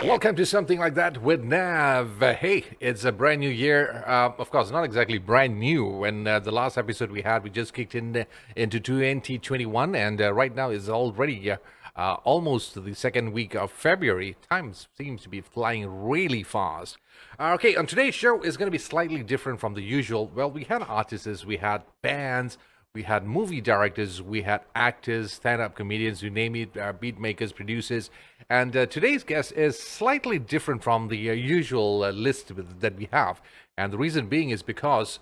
Welcome to Something Like That with NAV. Hey, it's a brand new year. Of course, not exactly brand new. When the last episode we had, we just kicked into 2021, and right now is already almost the second week of February. Time seems to be flying really fast. Okay, on today's show is going to be slightly different from the usual. Well, we had artists, we had bands, we had movie directors, we had actors, stand-up comedians, you name it, beat makers, producers. And today's guest is slightly different from the usual list that we have. And the reason being is because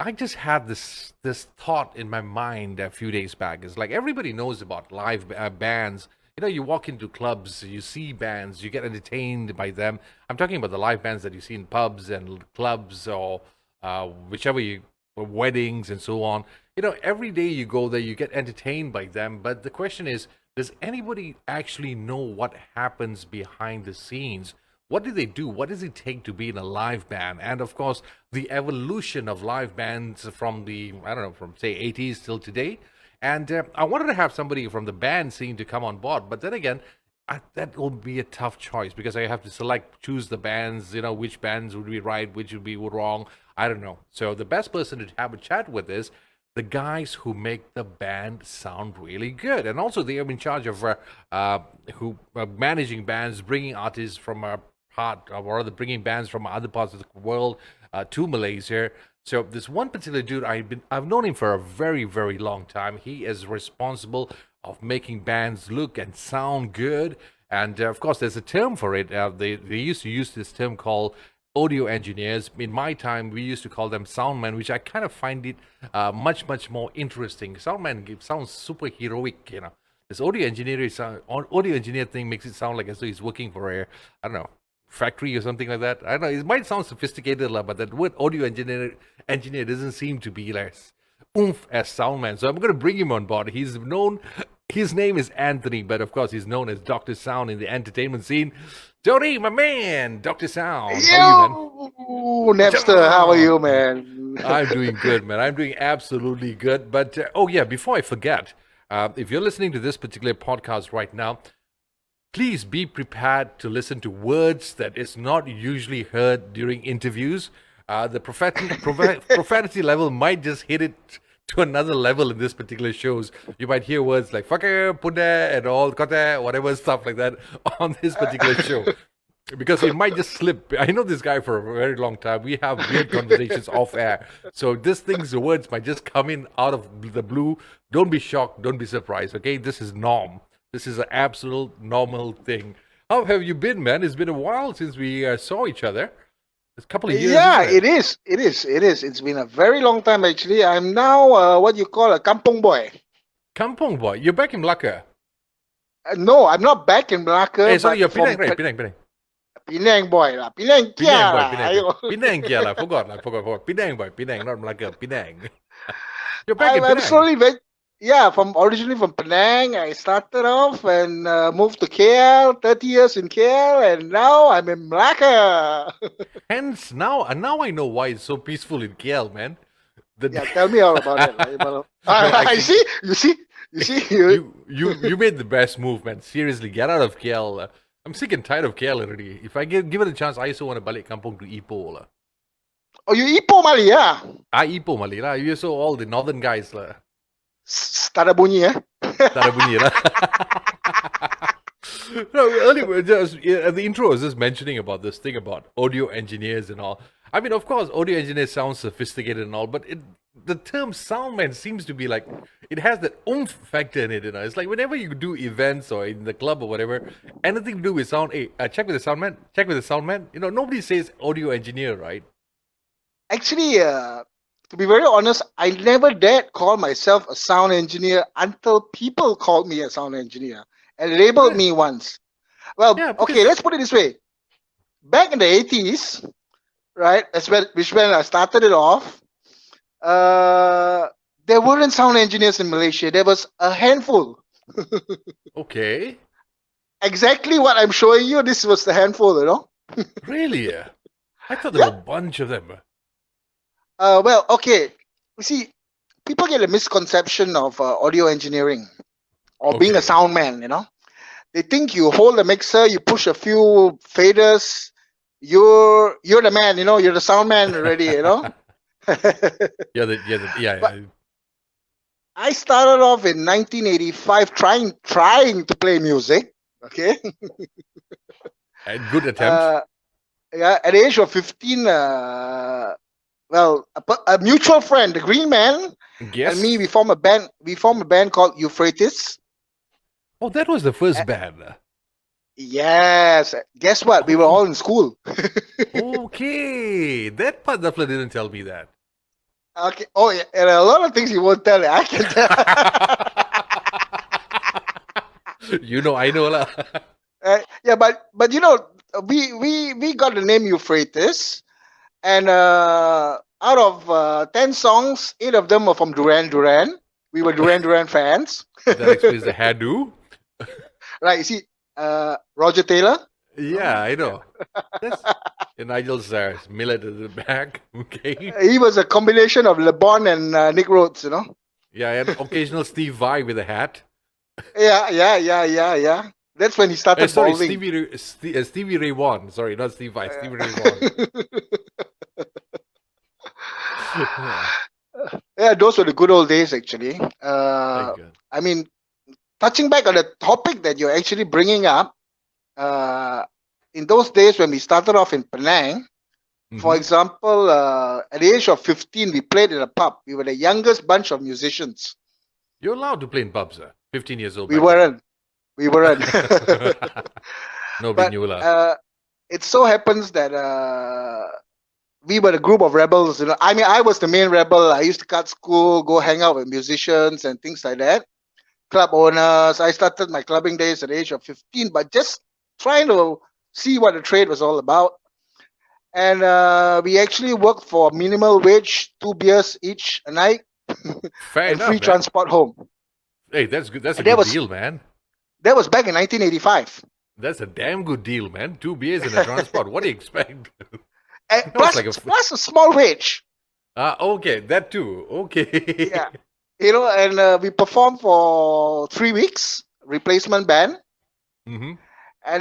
I just had this thought in my mind a few days back. It's like everybody knows about live bands. You know, you walk into clubs, you see bands, you get entertained by them. I'm talking about the live bands that you see in pubs and clubs or whichever weddings and so on. You know, every day you go there, you get entertained by them. But the question is, does anybody actually know what happens behind the scenes? What do they do? What does it take to be in a live band? And of course, the evolution of live bands from from say 80s till today. And I wanted to have somebody from the band scene to come on board. But then again, that will be a tough choice because I have to choose the bands, which bands would be right, which would be wrong. I don't know. So the best person to have a chat with is the guys who make the band sound really good. And also they are in charge of managing bands, bringing artists from bringing bands from other parts of the world to Malaysia. So this one particular dude, I've known him for a very, very long time. He is responsible of making bands look and sound good. And of course, there's a term for it. They used to use this term called audio engineers. In my time, we used to call them soundmen, which I kind of find it much, much more interesting. Soundman sounds super heroic, This audio engineer thing makes it sound like as though he's working for I don't know, factory or something like that. I don't know. It might sound sophisticated, but that word audio engineer doesn't seem to be less oomph as soundman. So I'm going to bring him on board. His name is Anthony, but of course he's known as Dr.Sound in the entertainment scene. Tony, my man, Dr.Sound. How are you, man? Napster, how are you, man? I'm doing good, man. I'm doing absolutely good. But before I forget, if you're listening to this particular podcast right now, please be prepared to listen to words that is not usually heard during interviews. The profanity level might just hit it to another level in this particular shows. You might hear words like fucker, punda, and all kota, whatever stuff like that on this particular show. Because it might just slip. I know this guy for a very long time. We have weird conversations off air. So the words might just come in out of the blue. Don't be shocked. Don't be surprised. Okay, this is norm. This is an absolute normal thing. How have you been, man? It's been a while since we saw each other. It's a couple of years. Yeah, it is. It's been a very long time, actually. I'm now what you call a kampong boy. Kampong boy? You're back in Melaka? No, I'm not back in Melaka. Hey, sorry, you're Penang, right? Penang. Penang boy lah. Penang kia lah. Penang kia lah. Forgot. Penang boy. Penang, not Melaka. Penang. You're back in I'm Penang. originally from Penang. I started off and moved to KL, 30 years in KL, and now I'm in Melaka. Hence, now I know why it's so peaceful in KL, man. Tell me all about it. I see. You made the best move, man. Seriously, get out of KL. I'm sick and tired of KL already. If I give it a chance, I also want to balik kampung to Ipoh lah. Oh, you Ipoh Mali, yeah? Ipoh Mali lah. You saw all the northern guys lah. Tak ada bunyi, lah. No, earlier, the intro was just mentioning about this thing about audio engineers and all. I mean, of course, audio engineer sounds sophisticated and all, but the term soundman seems to be like, it has that oomph factor in it, It's like whenever you do events or in the club or whatever, anything to do with sound, hey, check with the soundman. Nobody says audio engineer, right? Actually, to be very honest, I never dared call myself a sound engineer until people called me a sound engineer and labeled me once. Well, okay, let's put it this way. Back in the 80s, right, which when I started it off, there weren't sound engineers in Malaysia. There was a handful. Okay. Exactly what I'm showing you. This was the handful, Really? I thought there were a bunch of them. Well, okay. You see, people get a misconception of audio engineering or being a sound man, They think you hold the mixer, you push a few faders, you're the man, you're the sound man already, But yeah. I started off in 1985 trying to play music. Okay. And good attempt. Yeah, at the age of 15, a mutual friend, the Green Man, and me, we Yes. formed a band. We formed a band called Euphrates. Oh, that was the Uh, first band. yes. Guess what? We were Okay. all in school. Okay. That part definitely didn't tell me that. Okay. Oh, yeah. And a lot of things you won't tell. I can tell. I know lah. Yeah, but we got the name Euphrates, and out of 10 songs, 8 of them were from Duran Duran. We were Duran Duran fans. That explains the hairdo. Right, you see, Roger Taylor. Yeah, I know. That's and Nigel's millet at the back. Okay. He was a combination of Le Bon and Nick Rhodes. Yeah, and occasional Steve Vai with a hat. Yeah. That's when he started Sorry, balding. Stevie Ray Vaughan. Sorry, not Steve Vai. Stevie Ray Vaughan. Yeah, those were the good old days, actually. Thank God. I mean, touching back on the topic that you're actually bringing up, in those days when we started off in Penang, for example, at the age of 15, we played in a pub. We were the youngest bunch of musicians. You're allowed to play in pubs, 15 years old. We weren't. No, But Vignola. it so happens that we were a group of rebels. I mean, I was the main rebel. I used to cut school, go hang out with musicians and things like that. Club owners. I started my clubbing days at the age of 15, but just trying to see what the trade was all about. And we actually worked for minimal wage, 2 beers each a night, Fair and enough, free man. transport home. Hey, that's good. That's a And good deal, man. That was back in 1985. That's a damn good deal, man. 2 beers and a transport. What do you expect? And No, it's plus, like plus a small wage. okay, that too. Okay. Yeah. And we performed for 3 weeks, replacement band. And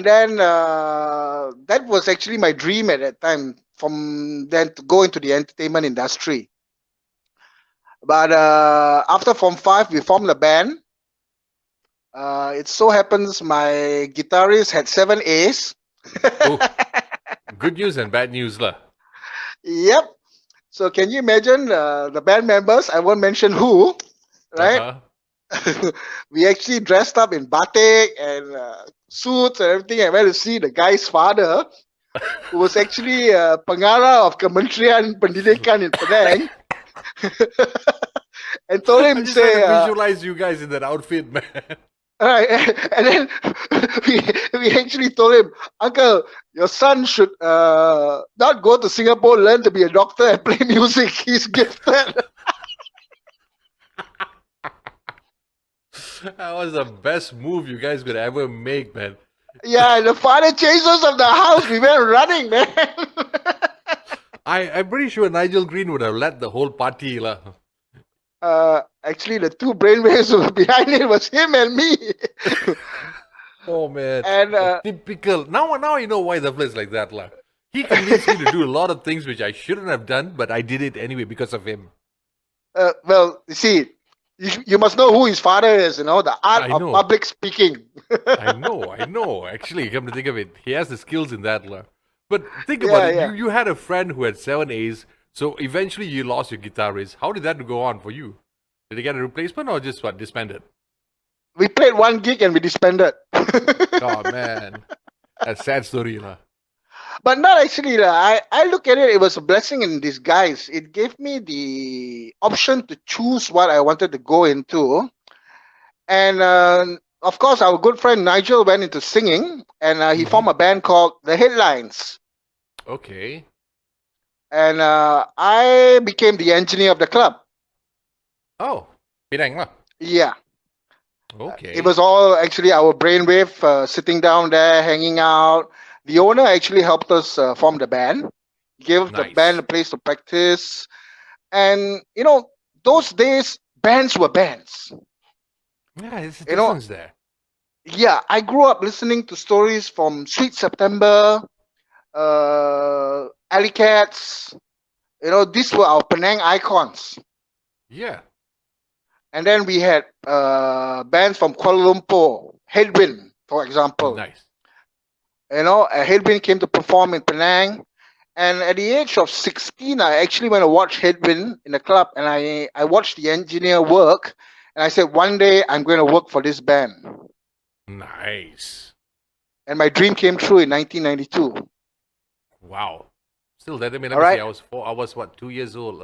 then that was actually my dream at that time, from then to go into the entertainment industry. But after Form 5, we formed a band. It so happens my guitarist had 7 A's. Oh, good news and bad news, lah. Yep. So can you imagine the band members? I won't mention who, right? We actually dressed up in batik and suits and everything. I went to see the guy's father, who was actually Pengarah of Kementerian Pendidikan in Penang, and told him, I just trying to visualize you guys in that outfit, man. Right, and then we actually told him, Uncle, your son should not go to Singapore, learn to be a doctor and play music. He's gifted. That was the best move you guys could ever make, man. Yeah, the father chased us of the house. We went running, man. I'm pretty sure Nigel Green would have led the whole party, lah. Actually, the 2 brainwaves behind it was him and me. Oh man! And typical. Now I know why the is like that, lah. He convinced me to do a lot of things which I shouldn't have done, but I did it anyway because of him. Well, you see, you must know who his father is. The art of public speaking. I know. Actually, come to think of it, he has the skills in that, lah. But think about it. Yeah. You had a friend who had 7 A's. So eventually you lost your guitarist. How did that go on for you? Did you get a replacement or just disbanded? We played 1 gig and we disbanded. Oh man, that's a sad story, lah. But not actually, lah. I look at it. It was a blessing in disguise. It gave me the option to choose what I wanted to go into, and of course, our good friend Nigel went into singing, and he formed a band called The Headlines. Okay. And I became the engineer of the club. Oh, Penang lah. Yeah. Okay. It was all actually our brainwave, sitting down there, hanging out. The owner actually helped us form the band, gave the band a place to practice. And, those days, bands were bands. Yeah, it's a difference there. Yeah, I grew up listening to stories from Sweet September, Alley Cats. These were our Penang icons. Yeah. And then we had bands from Kuala Lumpur, Headwind, for example. Nice. Headwind came to perform in Penang. And at the age of 16, I actually went to watch Headwind in the club, and I watched the engineer work. And I said, one day I'm going to work for this band. Nice. And my dream came true in 1992. Wow. Still, let me All see. right. I was what, 2 years old.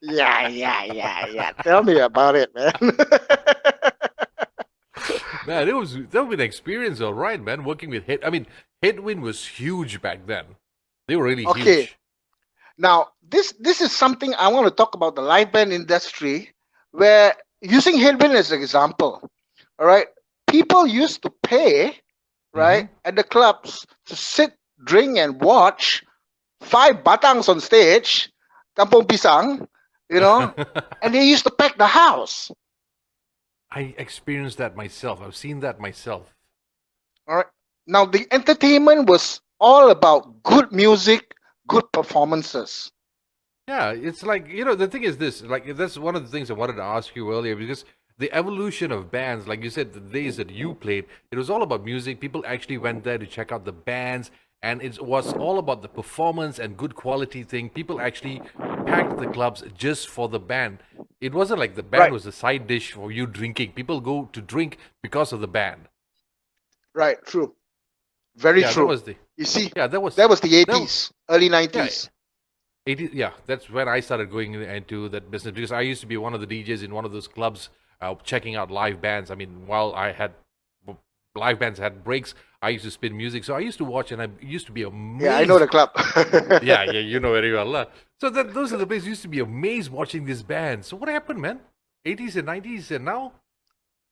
Yeah. Tell me about it, man. Man, that was an experience, all right, man. Working with Headwind was huge back then. They were really Okay. huge. Now, this is something I want to talk about the live band industry, where using Headwind as an example, all right, people used to pay, right, at the clubs to sit, drink, and watch 5 batangs on stage, kampong pisang, and they used to pack the house. I experienced that myself. I've seen that myself. All right. Now, the entertainment was all about good music, good performances. Yeah, it's like, the thing is this, like, that's one of the things I wanted to ask you earlier, because the evolution of bands, like you said, the days that you played, it was all about music. People actually went there to check out the bands, and it was all about the performance and good quality thing. People actually packed the clubs just for the band. It wasn't like the band Right. was a side dish for you drinking. People go to drink because of the band. Right. True. Very Yeah, that true. was the You see, yeah, that was that was the that 80s, early yeah. 90s. Yeah, that's when I started going into that business, because I used to be one of the DJs in one of those clubs, checking out live bands. I mean, while live bands had breaks, I used to spin music, so I used to watch, and I used to be Yeah, I know amazed. the club. Yeah, you know very well. So those are the places used to be amazed watching this band. So what happened, man? 80s and 90s, and now?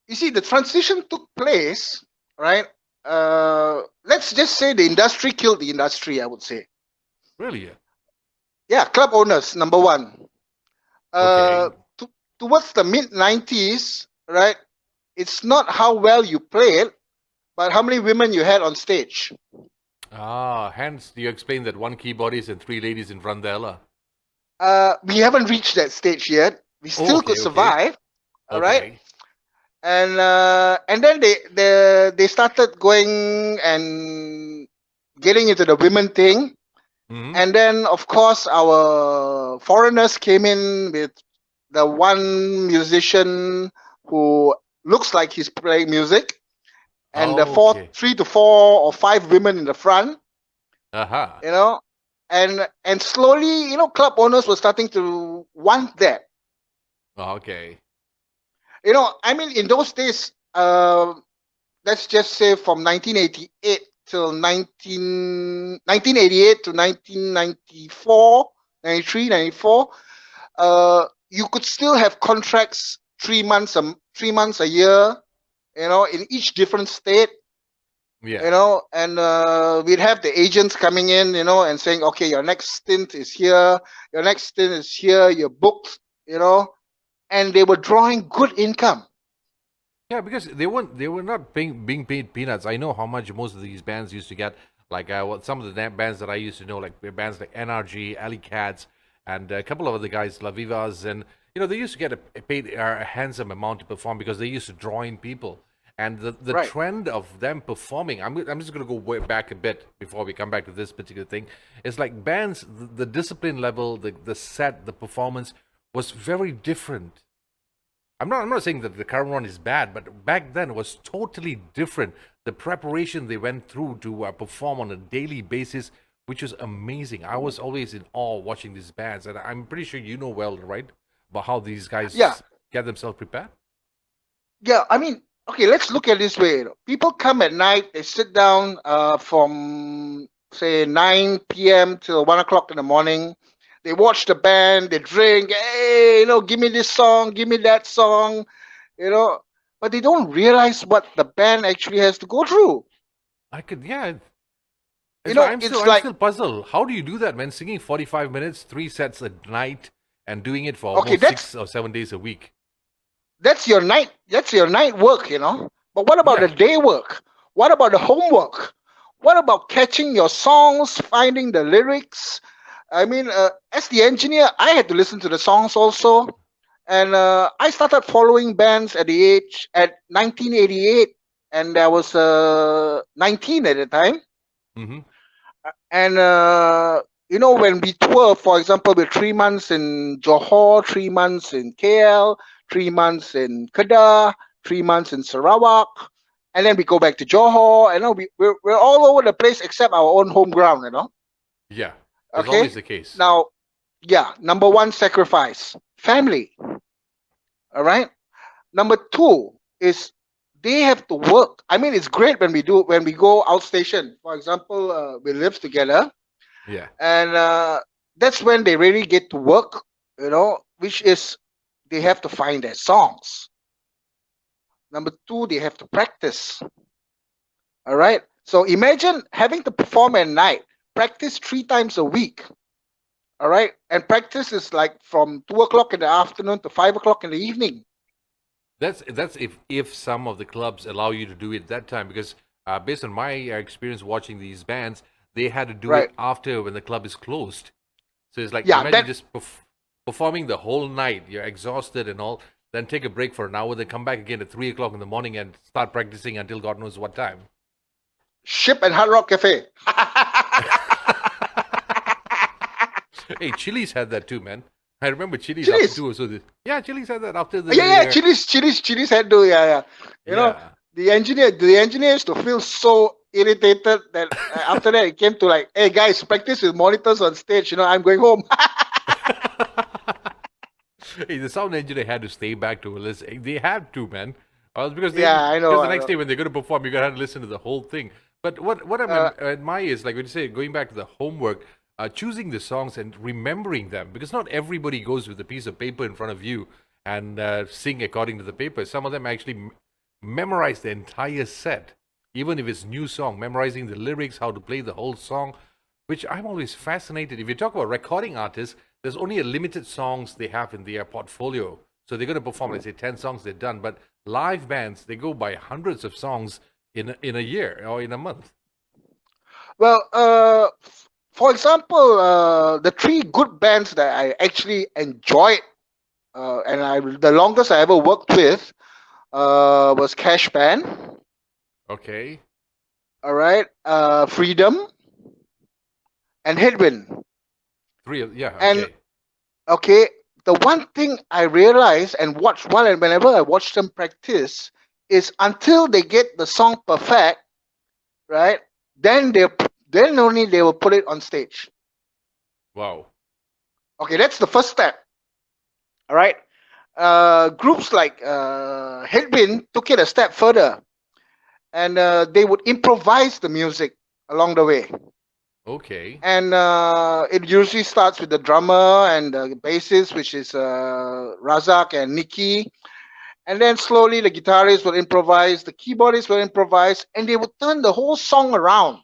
You see, the transition took place, right? Let's just say the industry killed the industry, I would say. Really? Yeah, club owners, number one. Okay. Towards the mid 90s, right? It's not how well you played, but how many women you had on stage. Hence you explained that one keyboardist and 3 ladies in front there, lah. We haven't reached that stage yet. We still could survive, all right? Okay. And then they started going and getting into the women thing. And then, of course, our foreigners came in with the one musician who looks like he's playing music, and the 3 to 4 or 5 women in the front. And slowly, club owners were starting to want that. Okay. I mean, in those days, let's just say from 1988 till 1988 to 1994, 93, 94, you could still have contracts 3 months a year, in each different state. Yeah. And we'd have the agents coming in, and saying, okay, your next stint is here, your next stint is here, you're booked, and they were drawing good income. Yeah, because they were not being paid peanuts. I know how much most of these bands used to get. Like some of the bands that I used to know, like bands like NRG, Alley Cats, and a couple of other guys, La Vivas, and they used to get paid a handsome amount to perform because they used to draw in people. And the Right. trend of them performing, I'm just going to go way back a bit before we come back to this particular thing. It's like bands, the discipline level, the set, the performance was very different. I'm not saying that the current one is bad, but back then it was totally different. The preparation they went through to perform on a daily basis, which was amazing. I was always in awe watching these bands, and I'm pretty sure you know well, right, about how these guys Yeah. get themselves prepared. Yeah, I mean, okay, let's look at it this way. People come at night, they sit down from say 9 p.m. till 1 o'clock in the morning. They watch the band, they drink, hey, give me this song, give me that song, but they don't realize what the band actually has to go through. Yeah. I'm it's still puzzled. How do you do that, man? Singing 45 minutes, 3 sets a night, and doing it for Okay, almost 6 or 7 days a week. That's your night. That's your night work, you know. But what about the Yeah. day work? What about the homework? What about catching your songs, finding the lyrics? I mean, as the engineer, I had to listen to the songs also, and I started following bands at the age at 1988, and I was 19 at the time. Mm-hmm. And when we tour, for example, we're 3 months in Johor, 3 months in KL, 3 months in Kedah, 3 months in Sarawak, and then we go back to Johor. We're all over the place except our own home ground. Yeah. It's Okay. always the case. Now, yeah, number one sacrifice, family. All right. Number two is they have to work. I mean, it's great when we go outstation. For example, we live together, Yeah. and that's when they really get to work. Which is they have to find their songs. Number two, they have to practice. All right. So imagine having to perform at night, practice 3 times a week. All right. And practice is like from 2 o'clock in the afternoon to 5 o'clock in the evening. That's if some of the clubs allow you to do it that time, because based on my experience watching these bands, they had to do Right. it after when the club is closed. So it's like Yeah. imagine just performing the whole night. You're exhausted and all. Then take a break for an hour. Then come back again at 3 o'clock in the morning and start practicing until God knows what time. Ship and Hard Rock Cafe. Hey, Chili's had that too, man. I remember Chili's after Chili's. two or so. Yeah, Chili's had that after the. Yeah. Chili's had to. Yeah. Yeah. The engineers to feel so irritated that after that it came to like, hey guys, practice with monitors on stage. I'm going home. Hey, the sound engineer had to stay back to listen. They had to, man. Because Yeah, I know. the I next know. day when they're going to perform, you're going to have to listen to the whole thing. But what I Uh, admire is, like when you say, going back to the homework, choosing the songs and remembering them, because not everybody goes with a piece of paper in front of you and sing according to the paper. Some of them actually memorize the entire set, even if it's new song, memorizing the lyrics, how to play the whole song, which I'm always fascinated. If you talk about recording artists, there's only a limited songs they have in their portfolio. So they're going to perform, let's say, 10 songs they're done. But live bands, they go by hundreds of songs in a year or in a month. well, for example, the three good bands that I actually enjoyed, the longest I ever worked with, was Cash Band. Okay. All right, Freedom and Headwind. Yeah, And okay. okay, the one thing I realized and whenever I watch them practice is until they get the song perfect, right? Then only they will put it on stage. Wow. Okay, that's the first step. All right. Groups like Headwind took it a step further, and they would improvise the music along the way. Okay. And it usually starts with the drummer and the bassist, which is Razak and Nikki. And then slowly the guitarist will improvise, the keyboardist will improvise, and they will turn the whole song around.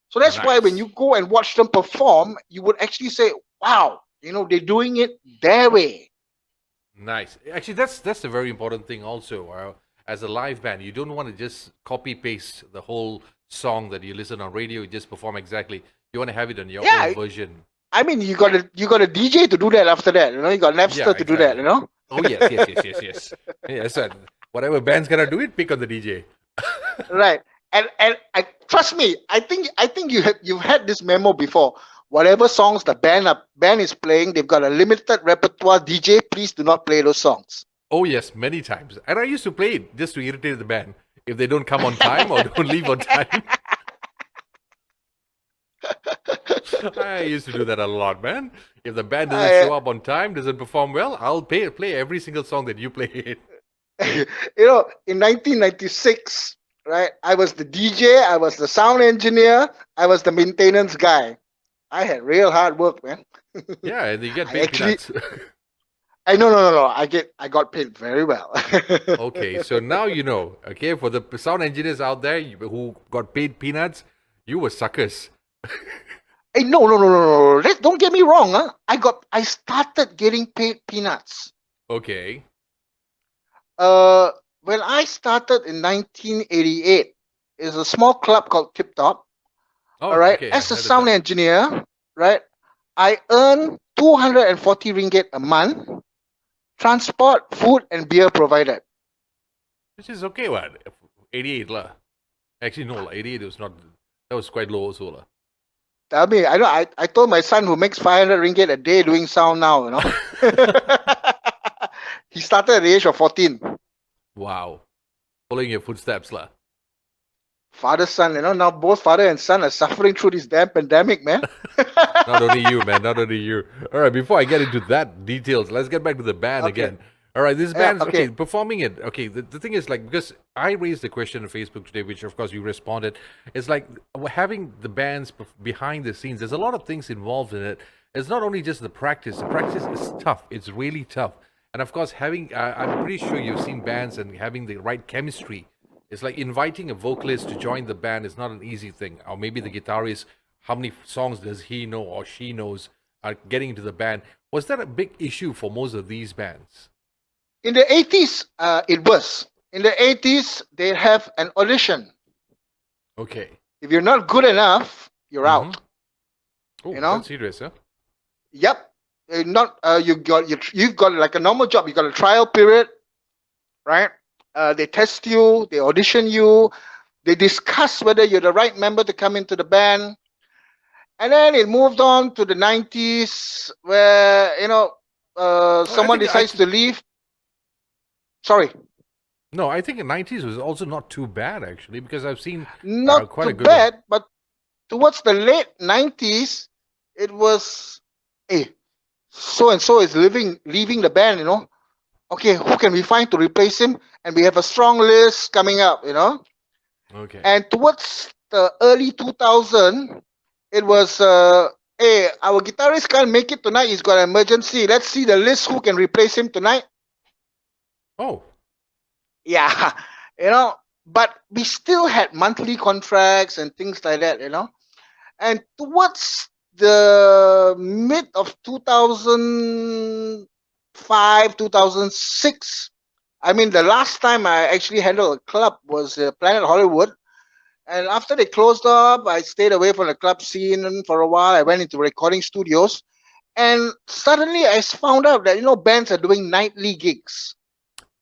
So that's why when Nice. you go and watch them perform, you would actually say, wow, they're doing it their way. Nice. Actually, that's a very important thing also. As a live band, you don't want to just copy paste the whole song that you listen on radio. You just perform exactly. You want to have it on your own Yeah, version. I mean, you got a DJ to do that after that. You got Yeah, Napster to do that. exactly. Oh yes. Yes, sir. Whatever band's gonna do it, pick on the DJ. Right. And I trust me, I think you've had this memo before. Whatever songs the band is playing, they've got a limited repertoire. DJ, please do not play those songs. Oh yes, many times. And I used to play it just to irritate the band if they don't come on time or don't leave on time. I used to do that a lot, man. If the band doesn't I, show up on time, doesn't perform well, I'll play every single song that you played. in 1996, right? I was the DJ, I was the sound engineer, I was the maintenance guy. I had real hard work, man. Yeah, and you get I paid actually, peanuts. no. I got paid very well. Okay, so now you know. Okay, for the sound engineers out there who got paid peanuts, you were suckers. Hey, no. Don't get me wrong, huh? I started getting paid peanuts. Okay. When I started in 1988, is a small club called Tip Top. Oh, All right, okay, I as a heard of sound that. engineer, right, I earn 240 ringgit a month, transport, food, and beer provided. Which is okay, what? 88 lah. Actually, no, lah. 88 was not. That was quite low also lah. I mean, I told my son who makes 500 ringgit a day doing sound now, he started at the age of 14. Wow. Following your footsteps lah. Father, son, now both father and son are suffering through this damn pandemic, man. Not only you, man. Not only you. All right. Before I get into that details, let's get back to the band Okay. again. All right. This Yeah, band's okay. okay. Performing it. Okay. The thing is like because I raised the question on Facebook today, which of course you responded. It's like having the bands behind the scenes. There's a lot of things involved in it. It's not only just the practice. The practice is tough. It's really tough. And of course, having I'm pretty sure you've seen bands and having the right chemistry. It's like inviting a vocalist to join the band is not an easy thing. Or maybe the guitarist, how many songs does he know or she knows are getting into the band? Was that a big issue for most of these bands? In the 80s, it was. In the 80s, they have an audition. Okay. If you're not good enough, you're out. Oh, that's serious, huh? Yep. Not you've got like a normal job. You got a trial period, right? They test you, they audition you, they discuss whether you're the right member to come into the band. And then it moved on to the 90s where, someone decides to leave. Sorry. No, I think the 90s was also not too bad, actually, because I've seen Not quite too a good bad, one. but towards the late 90s, it was, hey, so and so is leaving the band, Okay, who can we find to replace him? And we have a strong list coming up, Okay. And towards the early 2000, it was, hey, our guitarist can't make it tonight. He's got an emergency. Let's see the list who can replace him tonight. Oh. Yeah, but we still had monthly contracts and things like that, And towards the mid of 2005, 2006, I mean, the last time I actually handled a club was Planet Hollywood. And after they closed up, I stayed away from the club scene for a while. I went into recording studios. And suddenly I found out that, bands are doing nightly gigs.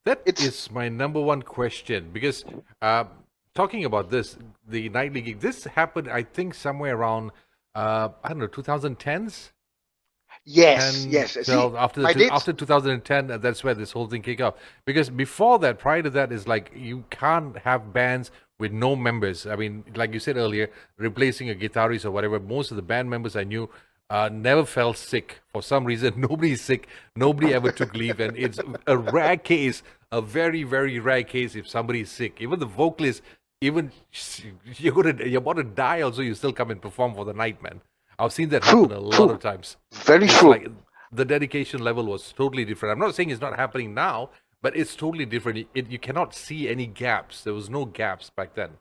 That is my number one question because talking about this, the nightly gig, this happened, I think, somewhere around, I don't know, 2010s? Yes, yes. So after 2010, that's where this whole thing kicked off. Because before that, prior to that, is like you can't have bands with no members. I mean, like you said earlier, replacing a guitarist or whatever. Most of the band members I knew never fell sick for some reason. Nobody's sick. Nobody ever took leave, and it's a rare case, a very very rare case if somebody's sick. Even the vocalist, even you're about to die. Also, you still come and perform for the night, man. I've seen that happen a lot of times. Very true. Like the dedication level was totally different. I'm not saying it's not happening now, but it's totally different. You cannot see any gaps. There was no gaps back then.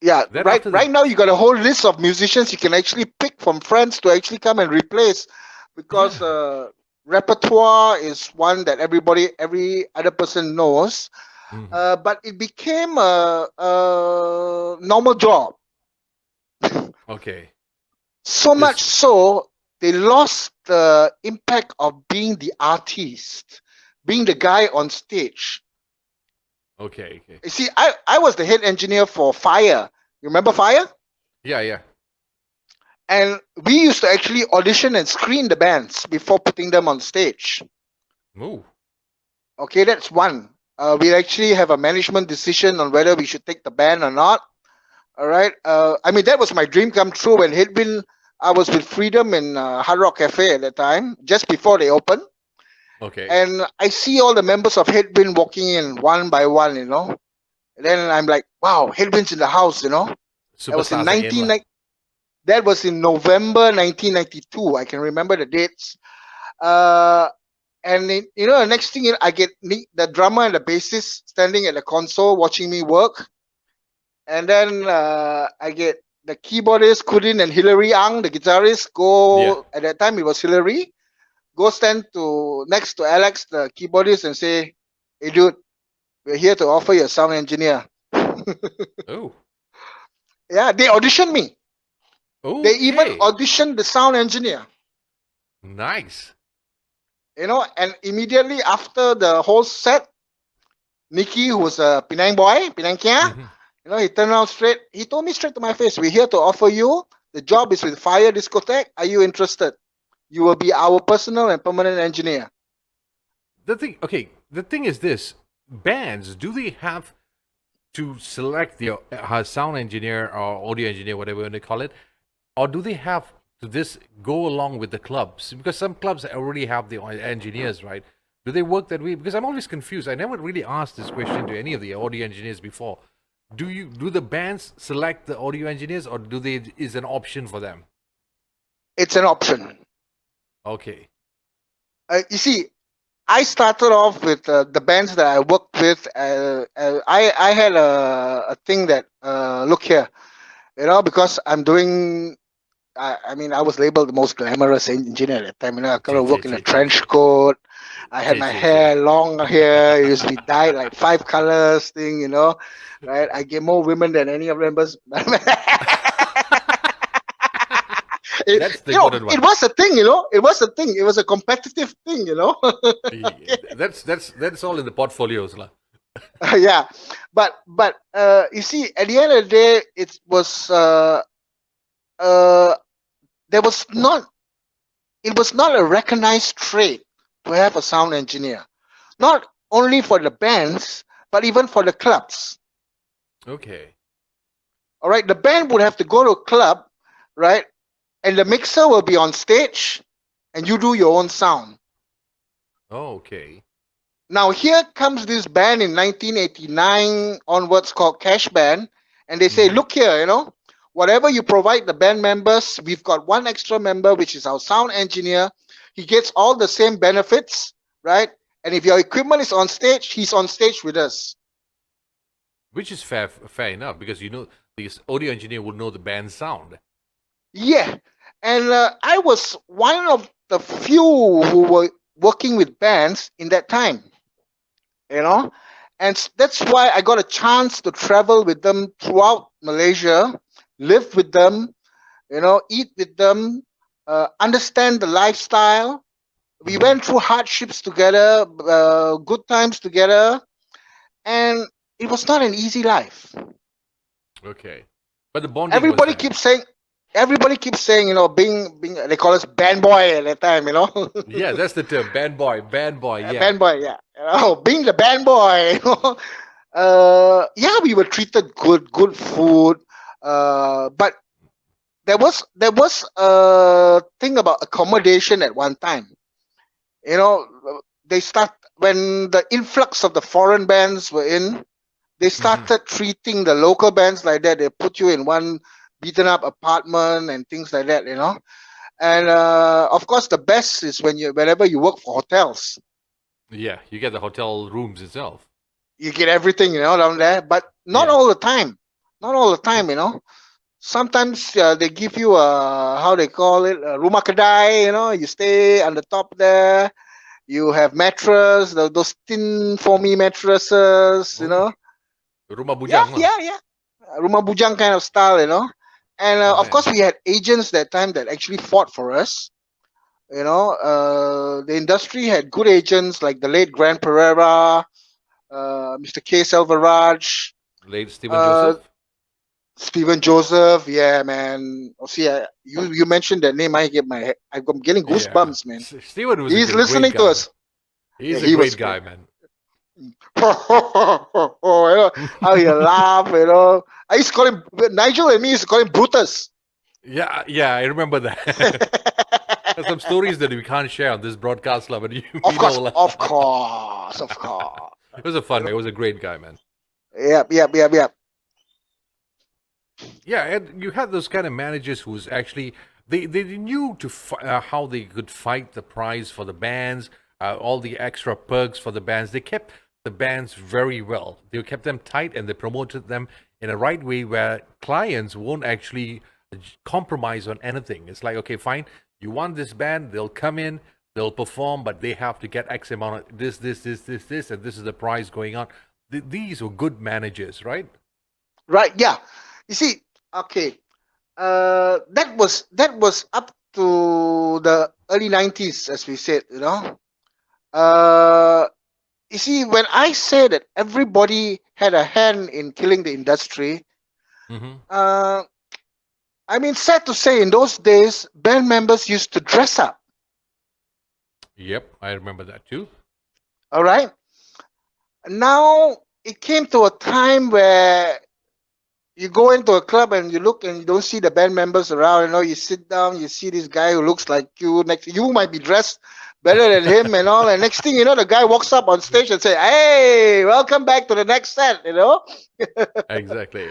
Yeah, right now you got a whole list of musicians you can actually pick from friends to actually come and replace, because repertoire is one that every other person knows, but it became a normal job. Okay. So much so, they lost the impact of being the artist, being the guy on stage. Okay. You see, I was the head engineer for Fire. You remember Fire? Yeah. And we used to actually audition and screen the bands before putting them on stage. Ooh. Okay, that's one. We actually have a management decision on whether we should take the band or not. All right. I mean, that was my dream come true when Headwind. I was with Freedom in Hard Rock Cafe at the time, just before they opened. Okay. And I see all the members of Headwind walking in one by one, And then I'm like, wow, Headwind's in the house, That was that was in November 1992. I can remember the dates. And the next thing, I get the drummer and the bassist standing at the console watching me work. And then I get the keyboardist, Kudin, and Hilary Ang, the guitarist, at that time it was Hilary, go stand next to Alex, the keyboardist, and say, hey dude, we're here to offer you a sound engineer. Oh, Yeah, they auditioned me. They even okay. auditioned the sound engineer. Nice. And immediately after the whole set, Nicky, who was a Penang boy, Penang Kia, Hmm. he turned around straight. He told me straight to my face, "We're here to offer you. The job is with Fire Discotheque. Are you interested? You will be our personal and permanent engineer." The thing is this: bands, do they have to select the sound engineer or audio engineer, whatever they call it, or do they have to this go along with the clubs? Because some clubs already have the engineers, right? Do they work that way? Because I'm always confused. I never really asked this question to any of the audio engineers before. Do the bands select the audio engineers, or do they is an option for them? It's an option. Okay. You see, I started off with the bands that I worked with. I had a thing that look here, because I'm doing. I mean, I was labeled the most glamorous engineer at that time. I kind Che, of che, work in a che, che, trench che. coat. I had Che, my che, che. hair long hair. It used to be dyed like 5 colors thing. Right? I get more women than any of them. That's the important It one. was a thing. It was a thing. It was a competitive thing. That's all in the portfolios, lah. Yeah, but you see, at the end of the day, uh, there was not it was not a recognized trade to have a sound engineer, not only for the bands but even for the clubs. Okay. All right, the band would have to go to a club, right, and the mixer will be on stage, and you do your own sound. Okay. Now here comes this band in 1989 onwards called Cash Band, and they say, Mm-hmm. look here, whatever you provide the band members, we've got one extra member, which is our sound engineer. He gets all the same benefits, right? And if your equipment is on stage, he's on stage with us. Which is fair enough because the audio engineer would know the band's sound. Yeah, and I was one of the few who were working with bands in that time, you know and that's why I got a chance to travel with them throughout Malaysia, live with them, eat with them, understand the lifestyle. We Mm-hmm. went through hardships together, good times together, and it was not an easy life. Okay. But the bonding was everybody there. keeps saying Everybody keeps saying, being they call us band boy at that time, Yeah, that's the term. Band boy. Band boy. Yeah. band boy, yeah. Being the band boy, yeah, we were treated good food, but there was a thing about accommodation at one time. You know, they start when the influx of the foreign bands were in. They Mm-hmm. started treating the local bands like that. They put you in one beaten up apartment and things like that. And of course, the best is whenever you work for hotels. Yeah, you get the hotel rooms itself. You get everything, down there, but not Yeah. all the time. Not all the time. Sometimes they give you how they call it, rumah kedai. You stay on the top there. You have mattress, those thin foamy mattresses. Oh, rumah Yeah, bujang lah. yeah, yeah. Rumah bujang kind of style. And Oh of course, man. we had agents that time that actually fought for us. The industry had good agents like the late Grant Pereira, Mr. K. Selvaraj, Late Stephen uh, Joseph. Stephen Joseph. Yeah, man. Oh, see, you mentioned that name. I'm getting Yeah. goosebumps, man. Stephen was a He's great listening to guy, man. us. Yeah, He's a he was great great. guy, man. How he laugh. I used to call him Nigel, and me used to call him Brutus. Yeah, I remember that. There's some stories that we can't share on this broadcast, lah, but Of course, lah. of course, of course. It was a fun guy. He was a great guy, man. Yep, yep, yep, yep. Yeah, and you had those kind of managers who's actually they knew how they could fight the price for the bands, all the extra perks for the bands. They kept the bands very well. They kept them tight and they promoted them in a right way where clients won't actually compromise on anything. It's like, okay, fine, you want this band, they'll come in, they'll perform, but they have to get X amount of this, and this is the price going on. these were good managers, right? Right? Yeah. You see, okay, that was up to the early 90s, as we said. Uh, you see, when I say that everybody had a hand in killing the industry, Mm-hmm. uh, I mean, sad to say, in those days, band members used to dress up. Yep, I remember that too. All right. Now it came to a time where you go into a club and you look and you don't see the band members around. You sit down, you see this guy who looks like you. Next, you might be dressed better than him and all. And next thing you know, the guy walks up on stage and say, "Hey, welcome back to the next set." Exactly.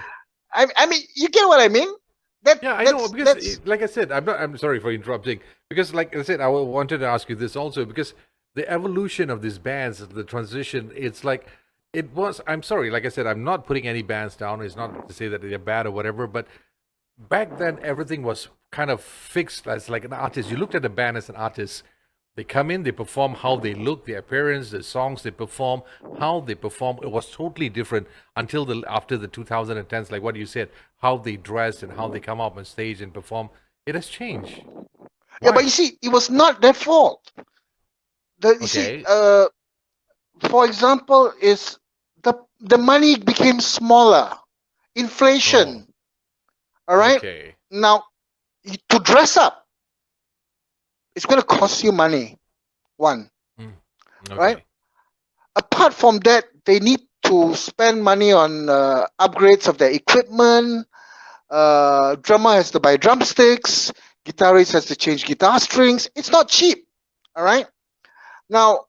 I mean, you get what I mean? That Yeah, I know because, that's like I said, I'm not. I'm sorry for interrupting. Because, like I said, wanted to ask you this also because the evolution of these bands, the transition, it's like it was. I'm sorry, like I said, I'm not putting any bands down. It's not to say that they're bad or whatever, but back then everything was kind of fixed as like an artist. You looked at the band as an artist. They come in, they perform how they look, their appearance, the songs they perform, how they perform. It was totally different until the after the 2010s, like what you said, how they dress and how they come up on stage and perform. It has changed. yeah. But you Why? see, it was not their fault. You see, Okay. for example, is the money became smaller. Oh, Inflation. All right. okay. Now, to dress up, it's going to cost you money. One, Mm, right? okay. Apart from that, they need to spend money on upgrades of their equipment. Drummer has to buy drumsticks. Guitarist has to change guitar strings. It's not cheap. All right. Now,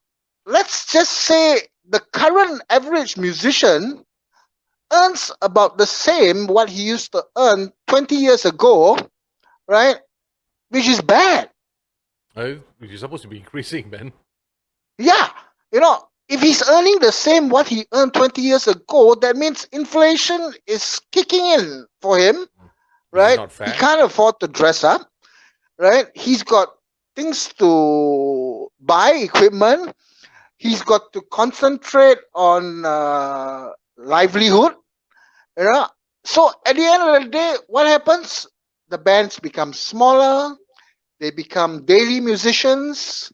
let's just say the current average musician earns about the same what he used to earn 20 years ago, right? Which is bad. You're supposed to be increasing, man. Yeah, if he's earning the same what he earned 20 years ago, that means inflation is kicking in for him, Which is right? not He fair. can't afford to dress up, right? He's got things to buy, equipment. He's got to concentrate on livelihood, you know. So at the end of the day, what happens? The bands become smaller. They become daily musicians.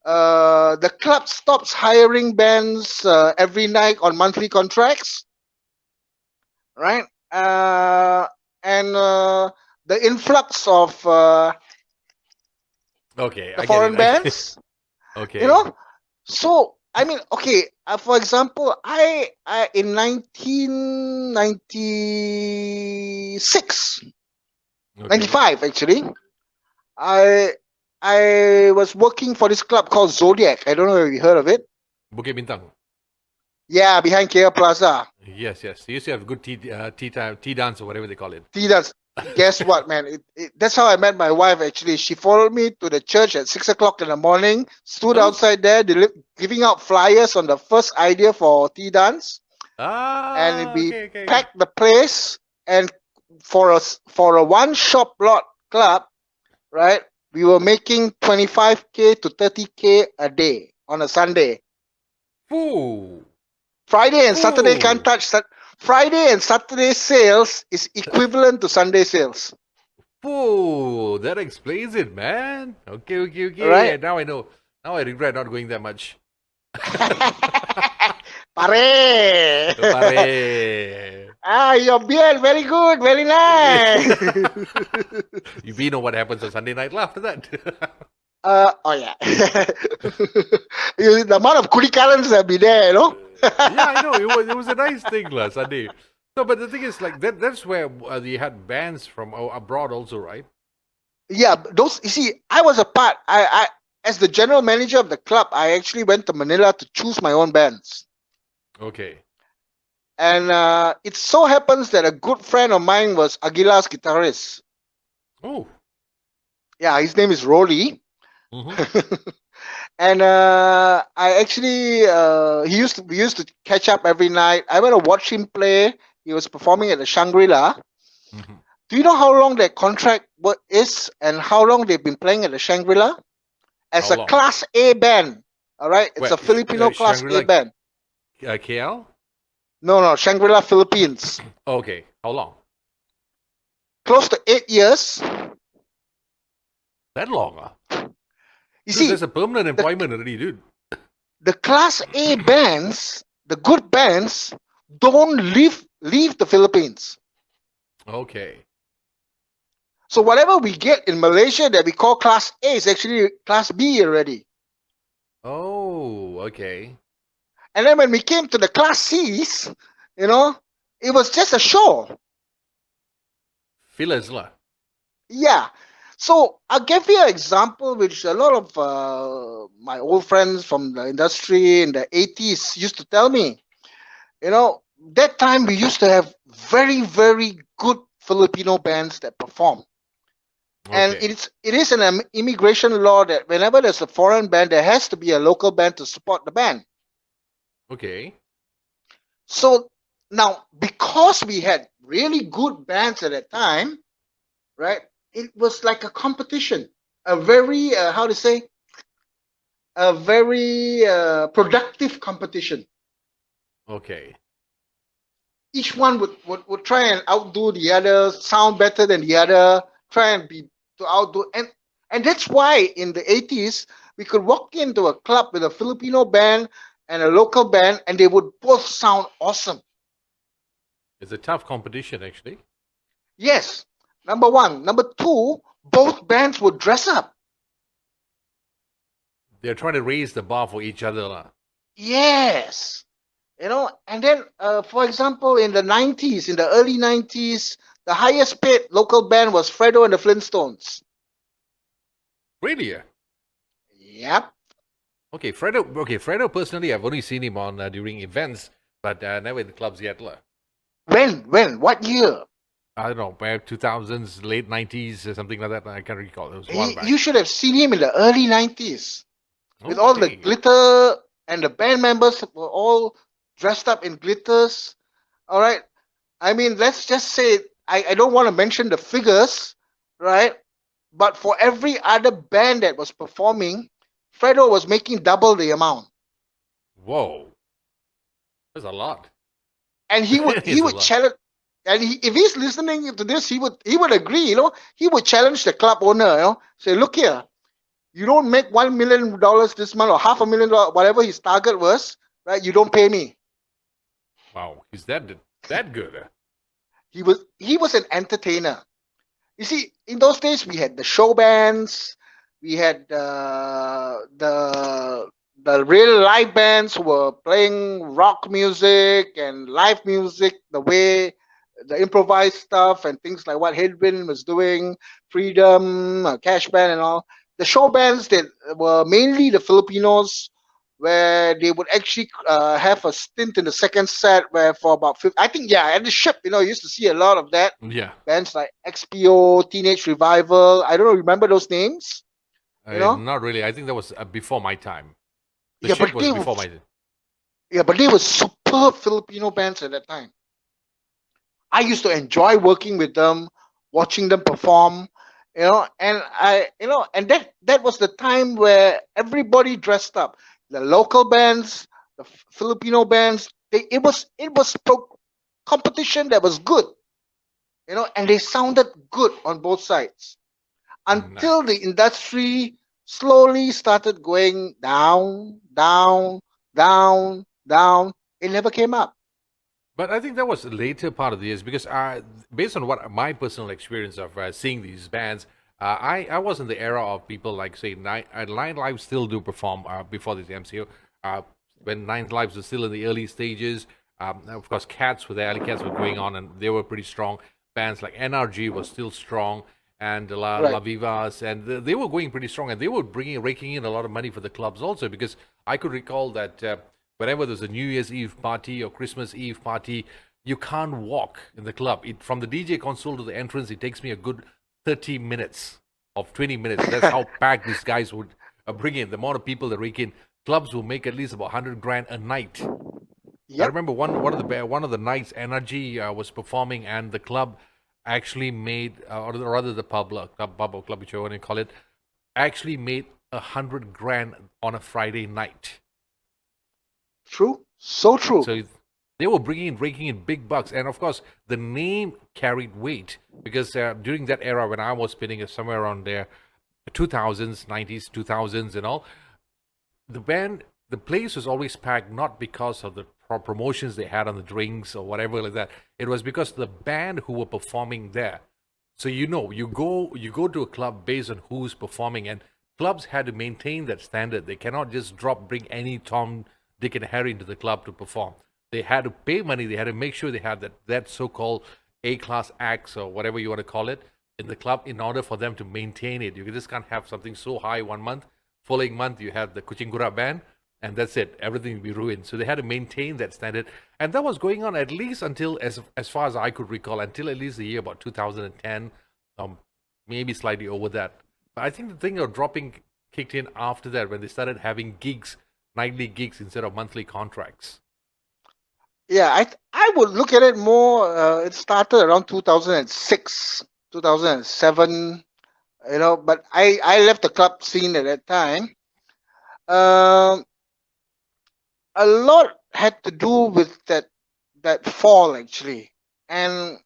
The club stops hiring bands every night on monthly contracts, right? And the influx of Okay, the I get it. foreign I get it. bands, you Okay. know. So I mean, okay. For example, I in 1996, Okay. 95 actually, I I was working for this club called Zodiac. I don't know if you heard of it. Bukit Bintang. Yeah, behind KL Plaza. Yes, yes. They used to have good tea time, tea dance or whatever they call it. See, guess what, man? That's how I met my wife. Actually, she followed me to the church at 6 o'clock in the morning. Stood Oh, outside there, giving out flyers on the first idea for tea dance, and we okay, okay, okay. packed the place. And for a one shop lot club, right? We were making 25K to 30K a day on a Sunday. Foo, Friday and Saturday can't foo, touch. Friday and Saturday sales is equivalent to Sunday sales. foo. That explains it, man. Okay, okay, All okay. right. Yeah, now I know. Now I regret not going that much. Pare. Pare. Your beard, very good, very nice. We know what happens on Sunday night after that. Oh yeah. The amount of kurikarans that be there, Yeah, I know. It was a nice thing last Sunday. No, but the thing is, like that's where they had bands from abroad also, right? Yeah, those. You see, I was a part. I as the general manager of the club, I actually went to Manila to choose my own bands. Okay. And it so happens that a good friend of mine was Aguilar's guitarist. Oh. Yeah, his name is Rolly. Mm-hmm. And I actually we used to catch up every night. I went to watch him play. He was performing at the Shangri-La. Mm-hmm. Do you know how long their contract is and how long they've been playing at the Shangri-La? As How a long? Class A band. All right, it's Where? a Filipino Class A Shangri-La, band. KL? No, Shangri-La, Philippines. Okay, how long? Close to 8 years. That long, You Dude, see, there's a permanent the employment already, dude. the Class A bands, the good bands, don't leave the Philippines. Okay. So whatever we get in Malaysia that we call Class A is actually Class B already. Oh, okay. And then when we came to the Class Cs, it was just a show. Fillers lah. Yeah. So I'll give you an example, which a lot of my old friends from the industry in the 80s used to tell me. That time we used to have very, very good Filipino bands that perform. And Okay. it is an immigration law that whenever there's a foreign band, there has to be a local band to support the band. Okay. So now, because we had really good bands at that time, right? It was like a competition, a very how to say, a very productive competition. Okay. Each one would try and outdo the other, sound better than the other, try and be to outdo, and that's why in the 80s we could walk into a club with a Filipino band and a local band, and they would both sound awesome. It's a tough competition, actually. Yes, number one. Number two, both bands would dress up. They're trying to raise the bar for each other lah. Yes. And then for example, in the early 90s, the highest paid local band was Fredo and the Flintstones. Really? Yep. Okay, Fredo personally, I've only seen him on during events, but never in the clubs yet lah. When? What year? I don't know, perhaps 2000s, late 90s, or something like that. I can't recall. It was a while back. You should have seen him in the early 90s with all the glitter, and the band members were all dressed up in glitters. All right. I mean, let's just say, I don't want to mention the figures, right? But for every other band that was performing, Fredo was making double the amount. Whoa. That's a lot. And he would challenge, and if he's listening to this, he would agree. He would challenge the club owner. Say, look here, you don't make $1 million this month or $500,000, whatever his target was, right? You don't pay me. Wow, he's that good. He was an entertainer. You see, in those days we had the show bands, we had the real live bands who were playing rock music and live music, the way the improvised stuff and things like what Headwind was doing, Freedom, Cash Band and all. The show bands that were mainly the Filipinos, where they would actually have a stint in the second set where for about 50, I think, at the ship, you used to see a lot of that. Yeah. Bands like XPO, Teenage Revival. I don't know, remember those names? Not really. I think that was before my time. The ship was before my time. Yeah, but they were superb Filipino bands at that time. I used to enjoy working with them, watching them perform, and that was the time where everybody dressed up. The local bands, the Filipino bands, it was competition that was good, and they sounded good on both sides until the industry slowly started going down, down, down, down. It never came up. But I think that was the later part of the years because based on what my personal experience of seeing these bands, I was in the era of people like, say, Nine Lives still do perform before this MCO. When Nine Lives was still in the early stages, of course, Cats with the Alley Cats were going on and they were pretty strong. Bands like NRG was still strong, and La Vivas, and they were going pretty strong, and they were raking in a lot of money for the clubs also, because I could recall that whenever there's a New Year's Eve party or Christmas Eve party, you can't walk in the club. From the DJ console to the entrance, it takes me a good 30 minutes of 20 minutes. That's how packed these guys would bring in. The amount of people that rake in. Clubs will make at least about 100 grand a night. Yep. I remember one of the nights Energy was performing, and the club actually made, or rather the club, which you want to call it, actually made 100 grand on a Friday night. True, so true. So They were raking in big bucks, and of course, the name carried weight because during that era when I was spinning, somewhere around there, 2000s, 90s, 2000s, and all, the place was always packed not because of the promotions they had on the drinks or whatever like that. It was because of the band who were performing there. So you go to a club based on who's performing, and clubs had to maintain that standard. They cannot just bring any Tom, Dick, and Harry into the club to perform. They had to pay money. They had to make sure they had that so-called A-class acts or whatever you want to call it in the club in order for them to maintain it. You just can't have something so high one month. Following month, you have the Kuchingura band, and that's it. Everything will be ruined. So they had to maintain that standard, and that was going on at least until, as far as I could recall, until at least the year about 2010, maybe slightly over that. But I think the thing of dropping kicked in after that when they started having gigs, nightly gigs instead of monthly contracts. Yeah, I would look at it more. It started around 2006, 2007. But I left the club scene at that time. Um, a lot had to do with that fall actually, and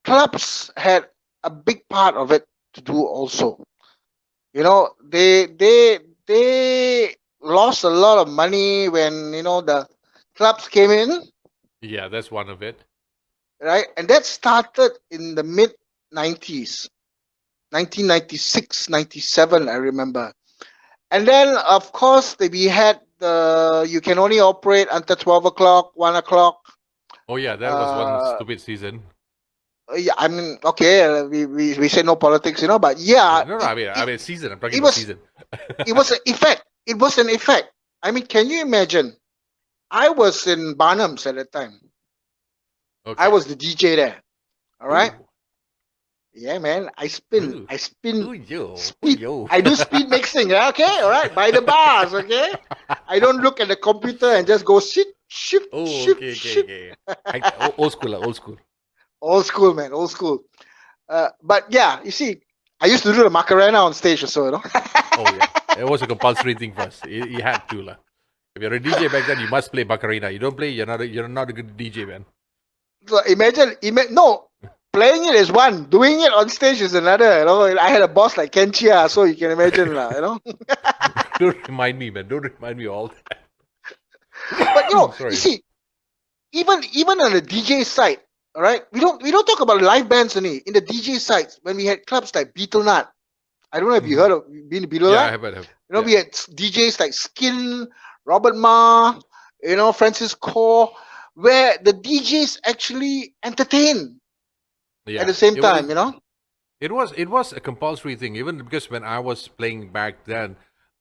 clubs had a big part of it to do also. They lost a lot of money when the clubs came in, Yeah, that's one of it. right? And that started in the mid 90s, 1996, 97, I remember. And then, of course, we had you can only operate until 12 o'clock, 1 o'clock. Oh yeah, that was one stupid season. Yeah, I mean, okay, we say no politics, but yeah, No, I mean season. I'm talking it about was season. it was an effect. It was an effect. I mean, can you imagine? I was in Barnum's at that time. Okay. I was the DJ there. All right. Ooh. Yeah, man. I spin. Ooh. I spin. Ooh, yo. Speed. Ooh, yo. I do speed mixing. Okay. All right. By the bars. Okay. I don't look at the computer and just go shift, shift, Oh, shift, okay, shift. old school, old school. Old school, man. Old school. But yeah, you see, I used to do the Macarena on stage or so, Oh yeah, it was a compulsory thing for us. You had to, lah. If you're a DJ back then, you must play Macarena. You don't play, you're not a good DJ, man. So imagine, no, playing it is one, doing it on stage is another. I had a boss like Ken Chia, so you can imagine, Don't remind me, man. Don't remind me of all that. But you see, even on the DJ side, all right, we don't talk about live bands only. In the DJ sites, when we had clubs like Beetle Nut, I don't know if you heard of been to Beetle Nut. Yeah, I have. We had DJs like Skin, Robert Ma, Francis Core, where the DJs actually entertain at the same time, It was a compulsory thing, even because when I was playing back then,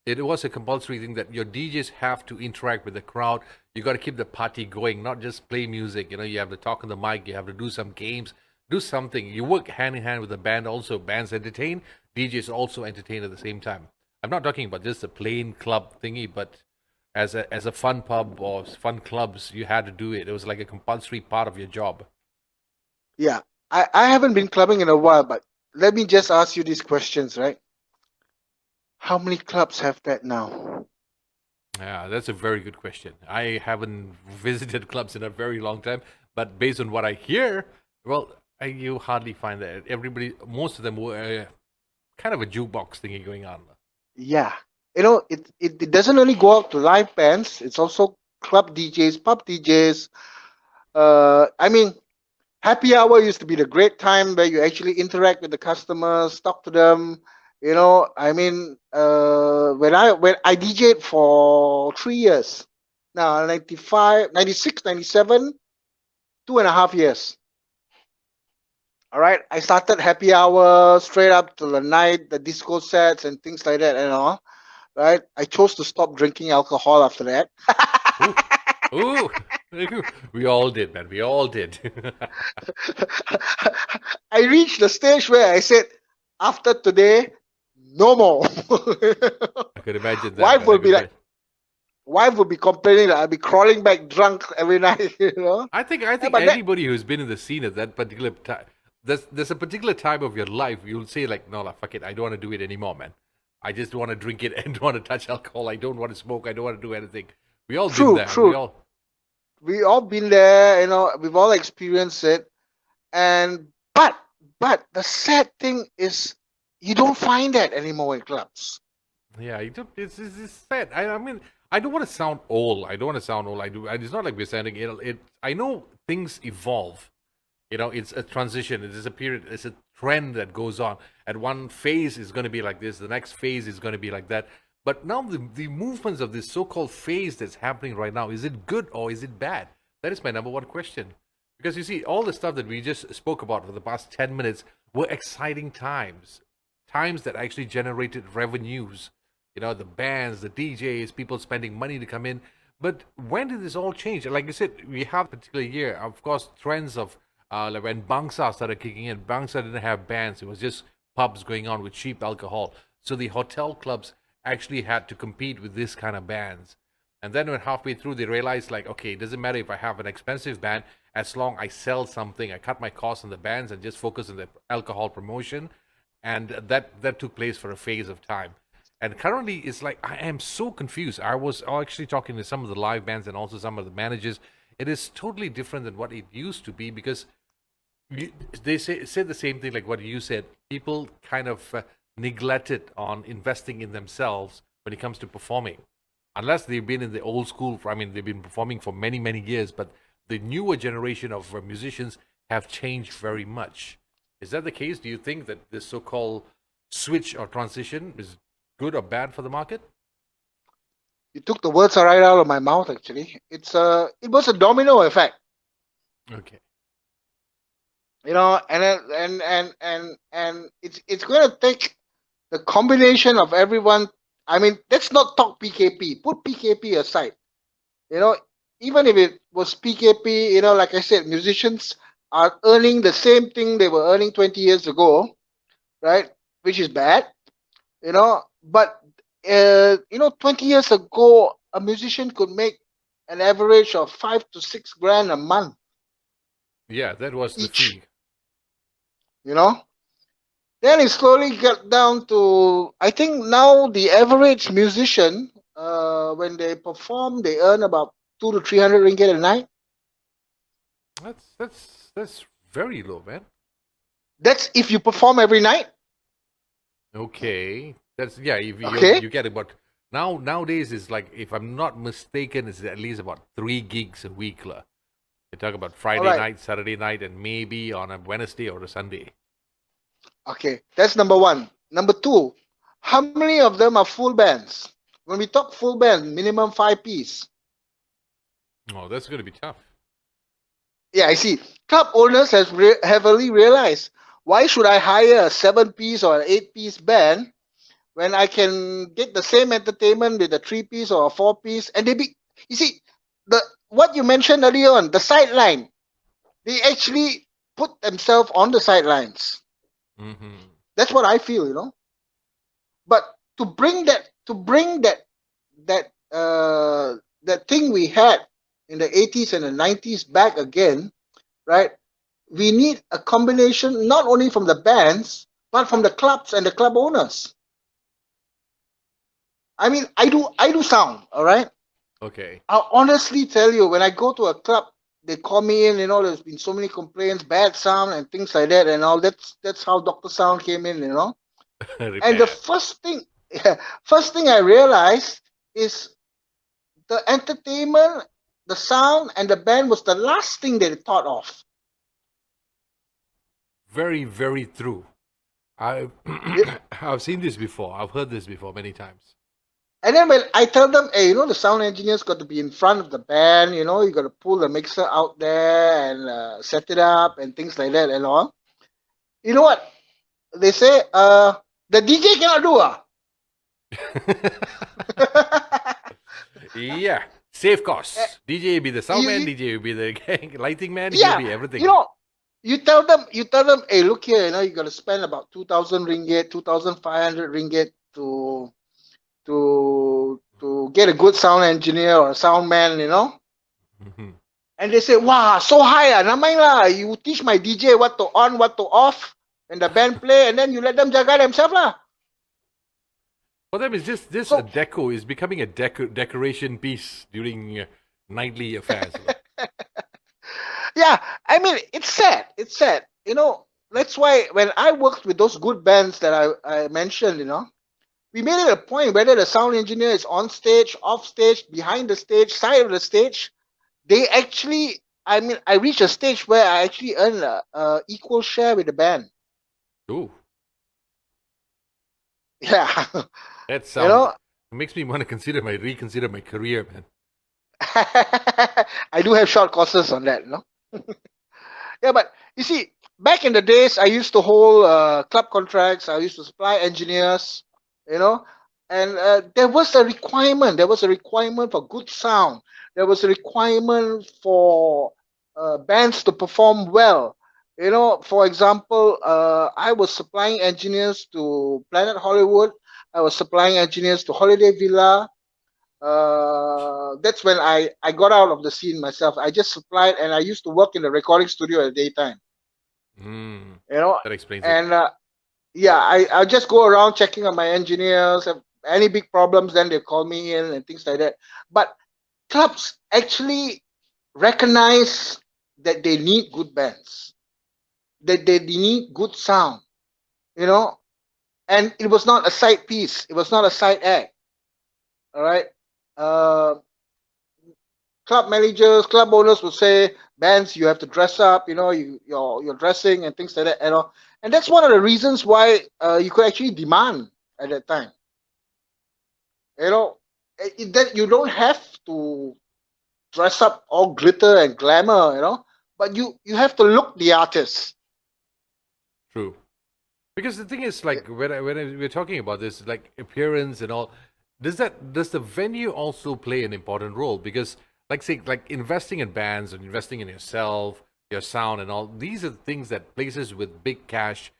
it was a compulsory thing that your DJs have to interact with the crowd. You got to keep the party going, not just play music. You have to talk on the mic. You have to do some games, do something. You work hand in hand with the band. Also, bands entertain. DJs also entertain at the same time. I'm not talking about just a plain club thingy, but as a fun pub or fun clubs, you had to do it. It was like a compulsory part of your job. Yeah, I haven't been clubbing in a while, but let me just ask you these questions, right? How many clubs have that now? Yeah, that's a very good question. I haven't visited clubs in a very long time, but based on what I hear, well, you hardly find that. Most of them were kind of a jukebox thingy going on. Yeah, it doesn't only go out to live bands. It's also club DJs, pub DJs. I mean, happy hour used to be the great time where you actually interact with the customers, talk to them. I mean, when I DJed for 3 years, now 95, 96, 97, 2.5 years. All right, I started happy hour straight up to the night, the disco sets and things like that, and all. Right, I chose to stop drinking alcohol after that. Ooh, we all did, man. We all did. I reached the stage where I said, after today, no more. I could imagine that. Wife would be complaining that I'd be crawling back drunk every night. I think anybody who's been in the scene at that particular time, there's a particular time of your life you'll say like, no, fuck it, I don't want to do it anymore, man. I just want to drink it and don't want to touch alcohol. I don't want to smoke. I don't want to do anything. We all do that. True. We all been there, we've all experienced it. And but the sad thing is you don't find that anymore in clubs. Yeah, it's sad. I mean, I don't want to sound old. I don't want to sound old. I do. It's not like we're sounding ill. I know things evolve. It's a transition. It is a period. It's a trend that goes on. At one phase is going to be like this. The next phase is going to be like that. But now the movements of this so-called phase that's happening right now, is it good or is it bad? That is my number one question. Because you see, all the stuff that we just spoke about for the past 10 minutes were exciting times. Times that actually generated revenues. The bands, the DJs, people spending money to come in. But when did this all change? Like you said, we have a particular year, of course, trends of like when Bangsa started kicking in. Bangsa didn't have bands. It was just pubs going on with cheap alcohol. So the hotel clubs actually had to compete with this kind of bands. And then when halfway through they realized, like, okay, it doesn't matter if I have an expensive band, as long I sell something, I cut my costs on the bands and just focus on the alcohol promotion. And that took place for a phase of time. And currently, it's like I am so confused. I was actually talking to some of the live bands and also some of the managers. It is totally different than what it used to be because they said the same thing like what you said. People kind of neglected on investing in themselves when it comes to performing, unless they've been in the old school. I mean, they've been performing for many many years, but the newer generation of musicians have changed very much. Is that the case? Do you think that this so-called switch or transition is good or bad for the market? You took the words right out of my mouth. Actually, it was a domino effect. Okay. And it's going to take the combination of everyone. I mean, let's not talk PKP. Put PKP aside. Even if it was PKP, like I said, musicians are earning the same thing they were earning 20 years ago, right? Which is bad, But 20 years ago, a musician could make an average of 5 to 6 grand a month. Yeah, that was the each. fee. Then it slowly got down to, I think now the average musician, when they perform, they earn about 200 to 300 ringgit a night. That's very low, man. That's if you perform every night. Okay, that's yeah. If Okay. you get about nowadays is like, if I'm not mistaken, it's at least about 3 gigs a week, lah. You talk about Friday Alright. night, Saturday night, and maybe on a Wednesday or a Sunday. Okay, that's number one. Number two, how many of them are full bands? When we talk full band, minimum 5 piece. Oh, that's going to be tough. Yeah, I see. Club owners has heavily realized, why should I hire a 7 piece or an 8 piece band when I can get the same entertainment with a 3 piece or a 4 piece? And you see, what you mentioned earlier on, the sideline, they actually put themselves on the sidelines. Mm-hmm. That's what I feel. But to bring that thing we had in the 80s and the 90s back again, right? We need a combination not only from the bands but from the clubs and the club owners. I mean, I do sound, all right? Okay. I'll honestly tell you, when I go to a club, they call me in, there's been so many complaints, bad sound and things like that and all. That's how Dr.Sound came in, And the first thing I realized is the entertainment, the sound, and the band was the last thing they thought of. Very, very true. I've seen this before. I've heard this before many times. And then when I tell them, hey, the sound engineer's got to be in front of the band, you got to pull the mixer out there and set it up and things like that and all. You know what? They say, the DJ cannot do. Yeah, save costs. DJ will be the sound man, DJ will be the lighting man, yeah, he'll be everything. You tell them, hey, look here, you got to spend about 2,000 ringgit, 2,500 ringgit to get a good sound engineer or a sound man, Mm-hmm. And they say, wow, so high, namang lah. You teach my DJ what to on, what to off, and the band play, and then you let them jaga themselves lah. For them, it's just this a deco is becoming a decoration piece during nightly affairs. Yeah, I mean, it's sad. It's sad. That's why when I worked with those good bands that I mentioned, we made it a point whether the sound engineer is on stage, off stage, behind the stage, side of the stage. They actually, I mean, I reached a stage where I actually earn a equal share with the band. Ooh, Yeah, that you sounds know, it makes me want to reconsider my career, man. I do have short courses on that, Yeah, but you see, back in the days, I used to hold club contracts. I used to supply engineers, you know, and there was a requirement. There was a requirement for good sound. There was a requirement for bands to perform well. For example, I was supplying engineers to Planet Hollywood. I was supplying engineers to Holiday Villa. That's when I got out of the scene myself. I just supplied, and I used to work in the recording studio at the daytime. Mm, you know that explains it. and yeah, I'll just go around checking on my engineers. If any big problems, then they call me in and things like that. But clubs actually recognize that they need good bands, that they need good sound, you know and it was not a side piece, it was not a side act. All right. uh, Club managers, club owners will say, bands, you have to dress up, your dressing and things like that, and that's one of the reasons why you could actually demand at that time. That you don't have to dress up all glitter and glamour, but you have to look the artist. True. Because the thing is, like we're talking about this, like appearance and all, does the venue also play an important role? Because, like, say, like investing in bands and investing in yourself, your sound and all, these are the things that places with big cash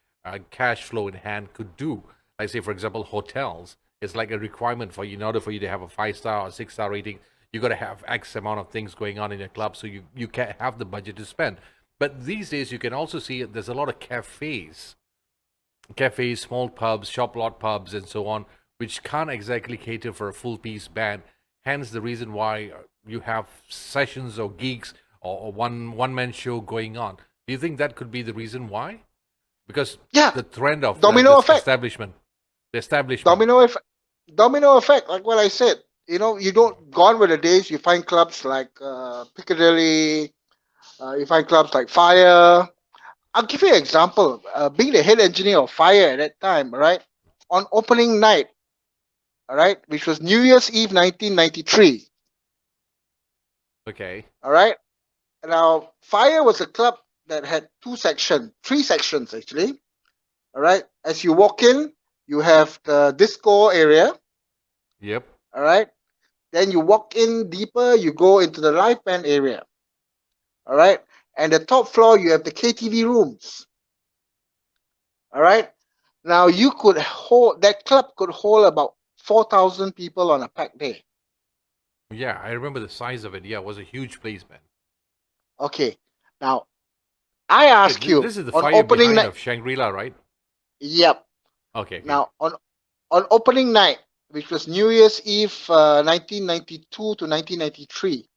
flow in hand could do. Like, say, for example, hotels. It's like a requirement for you, in order for you to have a 5 star or 6 star rating, you got to have X amount of things going on in your club, so you can't have the budget to spend. But these days, you can also see there's a lot of cafes, small pubs, shop lot pubs, and so on, which can't exactly cater for a full piece band. Hence, the reason why you have sessions or gigs or one man show going on. Do you think that could be the reason why? Because Yeah, the trend of domino this effect. establishment. Domino effect. Domino effect. Like what I said. You don't gone with the days. You find clubs like Piccadilly. You find clubs like Fire. I'll give you an example. Being the head engineer of Fire at that time, right? On opening night, all right, which was New Year's Eve 1993, Okay. all right? Now, Fire was a club that had three sections actually, all right? As you walk in, you have the disco area, Yep. all right? Then you walk in deeper, you go into the live band area, all right? And the top floor, you have the KTV rooms, all right? Now that club could hold about 4,000 people on a packed day. Yeah, I remember the size of it. Yeah, it was a huge place, man. Okay. Now I Wait, ask you this is the on fire opening behind night. of Shangri-La, right? Yep. Okay, okay. Now on opening night, which was New Year's Eve, 1992 to 1993.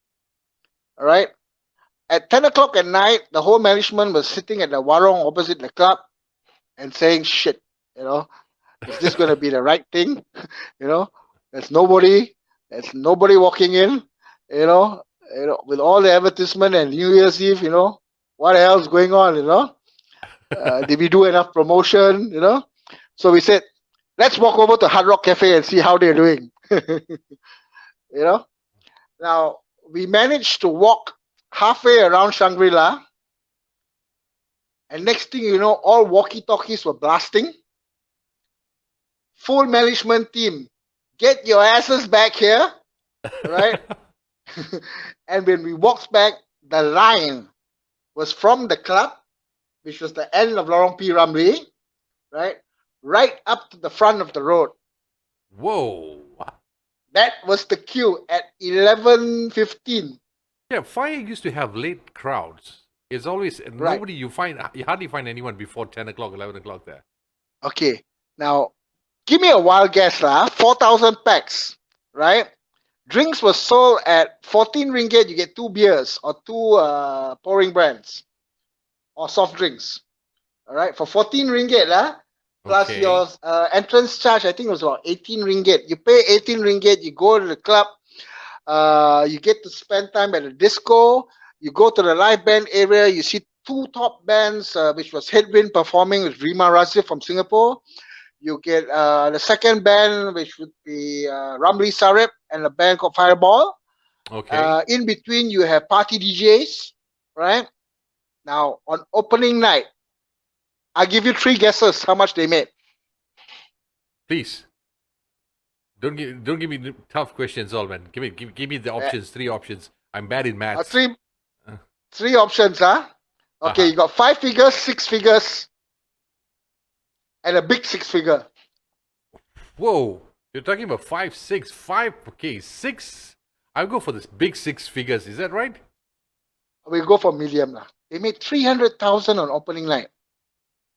All right. At 10 o'clock at night, the whole management was sitting at the warung opposite the club and saying, "Shit, you know, is this going to be the right thing?" you know, there's nobody, there's nobody walking in. With all the advertisement and New Year's Eve, what else going on? Did we do enough promotion? So we said, let's walk over to Hard Rock Cafe and see how they're doing. you know. Now we managed to walk halfway around Shangri-La, and next thing you know, all walkie-talkies were blasting. Full management team, get your asses back here, right? And when we walked back, the line was from the club, which was the end of Lorong P. Ramlee, right up to the front of the road. Whoa. That was the queue at 11:15. Yeah, fire used to have late crowds. It's always Right. nobody you hardly find anyone before 10 o'clock, 11 o'clock there. Okay. Now, give me a wild guess, 4,000 packs, right? drinks were sold at 14 ringgit. You get 2 beers or two pouring brands or soft drinks. All right, for 14 ringgit, plus Okay. your entrance charge, I think it was about 18 ringgit. You pay 18 ringgit, you go to the club, you get to spend time at the disco, you go to the live band area, you see two top bands, which was Headwind performing with Rima Razif from Singapore. You get the second band, which would be Ramli Sarip and a band called Fireball. Okay. In between, you have party DJs, right? Now, on opening night, I'll give you 3 guesses how much they made. Please. Don't give me tough questions, all man. Give me the options, 3 options. I'm bad in maths. Three three options, huh? Okay, you got 5 figures, 6 figures, and a big 6 figure. Whoa, you're talking about 5, 6, 5. Okay, 6. I'll go for this big 6 figures. Is that right? We'll go for medium lah. They made 300,000 on opening night.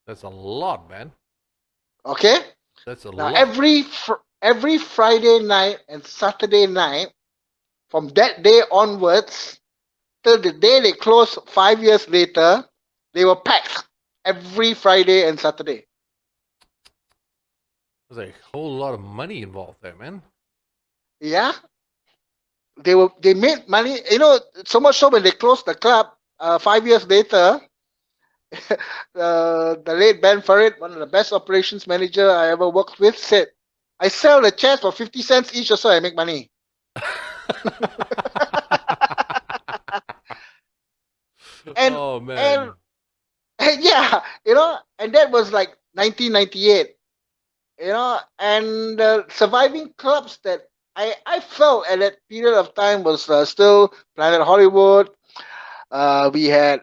That's a lot, man. Okay. That's a Now lot. every Friday night and Saturday night, from that day onwards till the day they closed 5 years later, they were packed every Friday and Saturday. There's a whole lot of money involved there, man. Yeah. They made money, so much so when they closed the club 5 years later, the late Ben Farid, one of the best operations manager I ever worked with, said, I sell the chairs for 50 cents each or so I make money. And, oh man. and yeah, and that was like 1998, and surviving clubs that I felt at that period of time was still Planet Hollywood. We had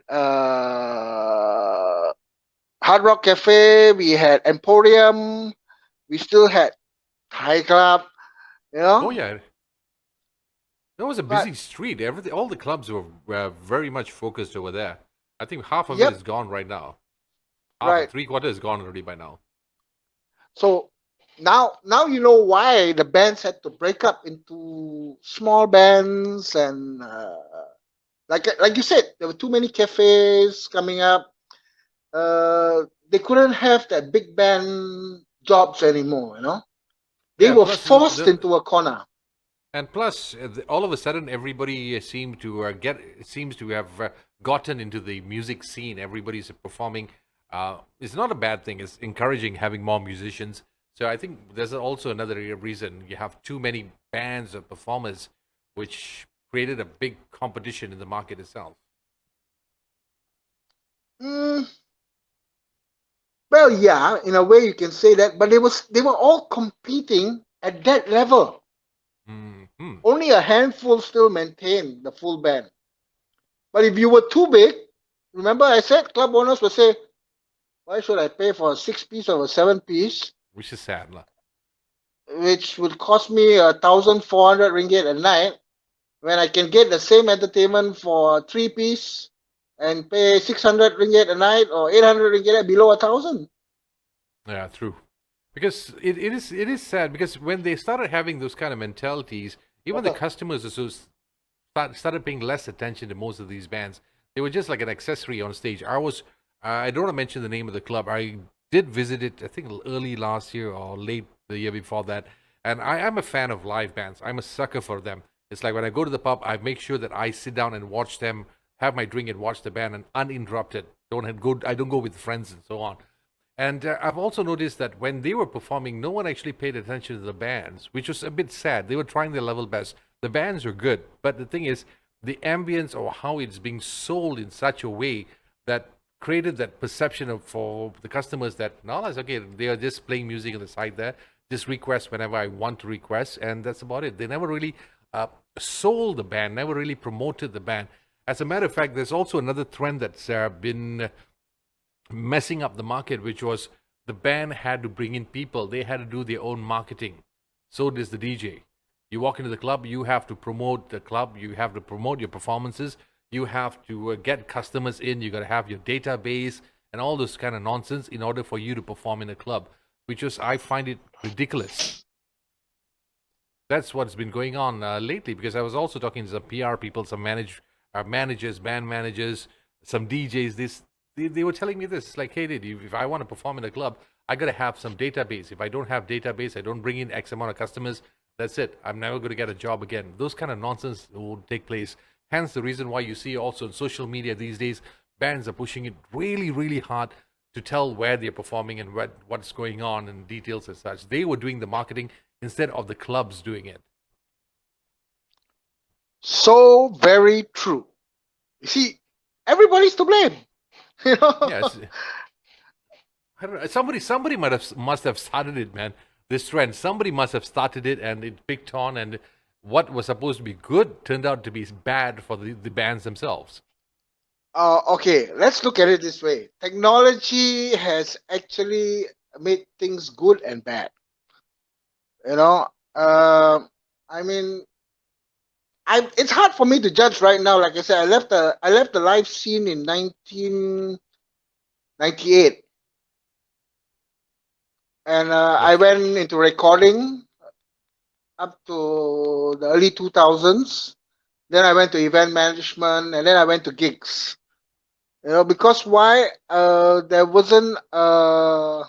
Hard Rock Cafe, we had Emporium, we still had Thai Club, Oh yeah. That was a busy But street. All the clubs were very much focused over there. I think half of it yep, is gone right now. Half or right. 3/4 is gone already by now. So now you know why the bands had to break up into small bands, and like you said, there were too many cafes coming up. They couldn't have that big band jobs anymore. They Yeah. were Plus forced into a corner. and plus, all of a sudden, everybody seems to have gotten into the music scene. Everybody's performing. It's not a bad thing. It's encouraging having more musicians. So I think there's also another reason you have too many bands or performers, which created a big competition in the market itself. Mm, well, yeah, in a way you can say that, but they were all competing at that level. Hmm. Only a handful still maintain the full band. But if you were too big, remember I said club owners will say, why should I pay for a 6-piece or a 7-piece, Which is sad, lah. which would cost me 1,400 ringgit a night, when I can get the same entertainment for a 3-piece and pay 600 ringgit a night or 800 ringgit below 1,000. Yeah, true. Because it is sad because when they started having those kind of mentalities, even the customers also started paying less attention to most of these bands. They were just like an accessory on stage. I don't want to mention the name of the club. I did visit it, I think early last year or late the year before that. And I'm a fan of live bands. I'm a sucker for them. It's like when I go to the pub, I make sure that I sit down and watch them, have my drink and watch the band and uninterrupted. I don't go with friends and so on. And I've also noticed that when they were performing, no one actually paid attention to the bands, which was a bit sad. They were trying their level best. The bands are good, but the thing is, the ambience or how it's being sold in such a way that created that perception for the customers that no, it's okay. They are just playing music on the side there. Just request whenever I want to request, and that's about it. They never really sold the band, never really promoted the band. As a matter of fact, there's also another trend that's been messing up the market, which was the band had to bring in people. They had to do their own marketing. So does the DJ. You walk into the club, you have to promote the club, you have to promote your performances, you have to get customers in, you got to have your database and all this kind of nonsense in order for you to perform in a club, which is, I find it ridiculous. That's what's been going on lately. Because I was also talking to some PR people, some managers, band managers, some DJs. They were telling me this, like, hey, dude, if I want to perform in a club, I gotta have some database. If I don't have database, I don't bring in X amount of customers. That's it. I'm never going to get a job again. Those kind of nonsense will take place. Hence, the reason why you see also on social media these days, bands are pushing it really, really hard to tell where they're performing and what's going on and details and such. They were doing the marketing instead of the clubs doing it. So very true. You see, everybody's to blame. You know. Yes, I don't know. Somebody must have started it, man. This trend. Somebody must have started it, and it picked on. And what was supposed to be good turned out to be bad for the bands themselves. Okay, let's look at it this way. Technology has actually made things good and bad. You know, I mean, it's hard for me to judge right now. Like I said, I left the live scene in 1998, and I Okay. went into recording up to the early 2000s. Then I went to event management, and then I went to gigs. You know, because why? There wasn't a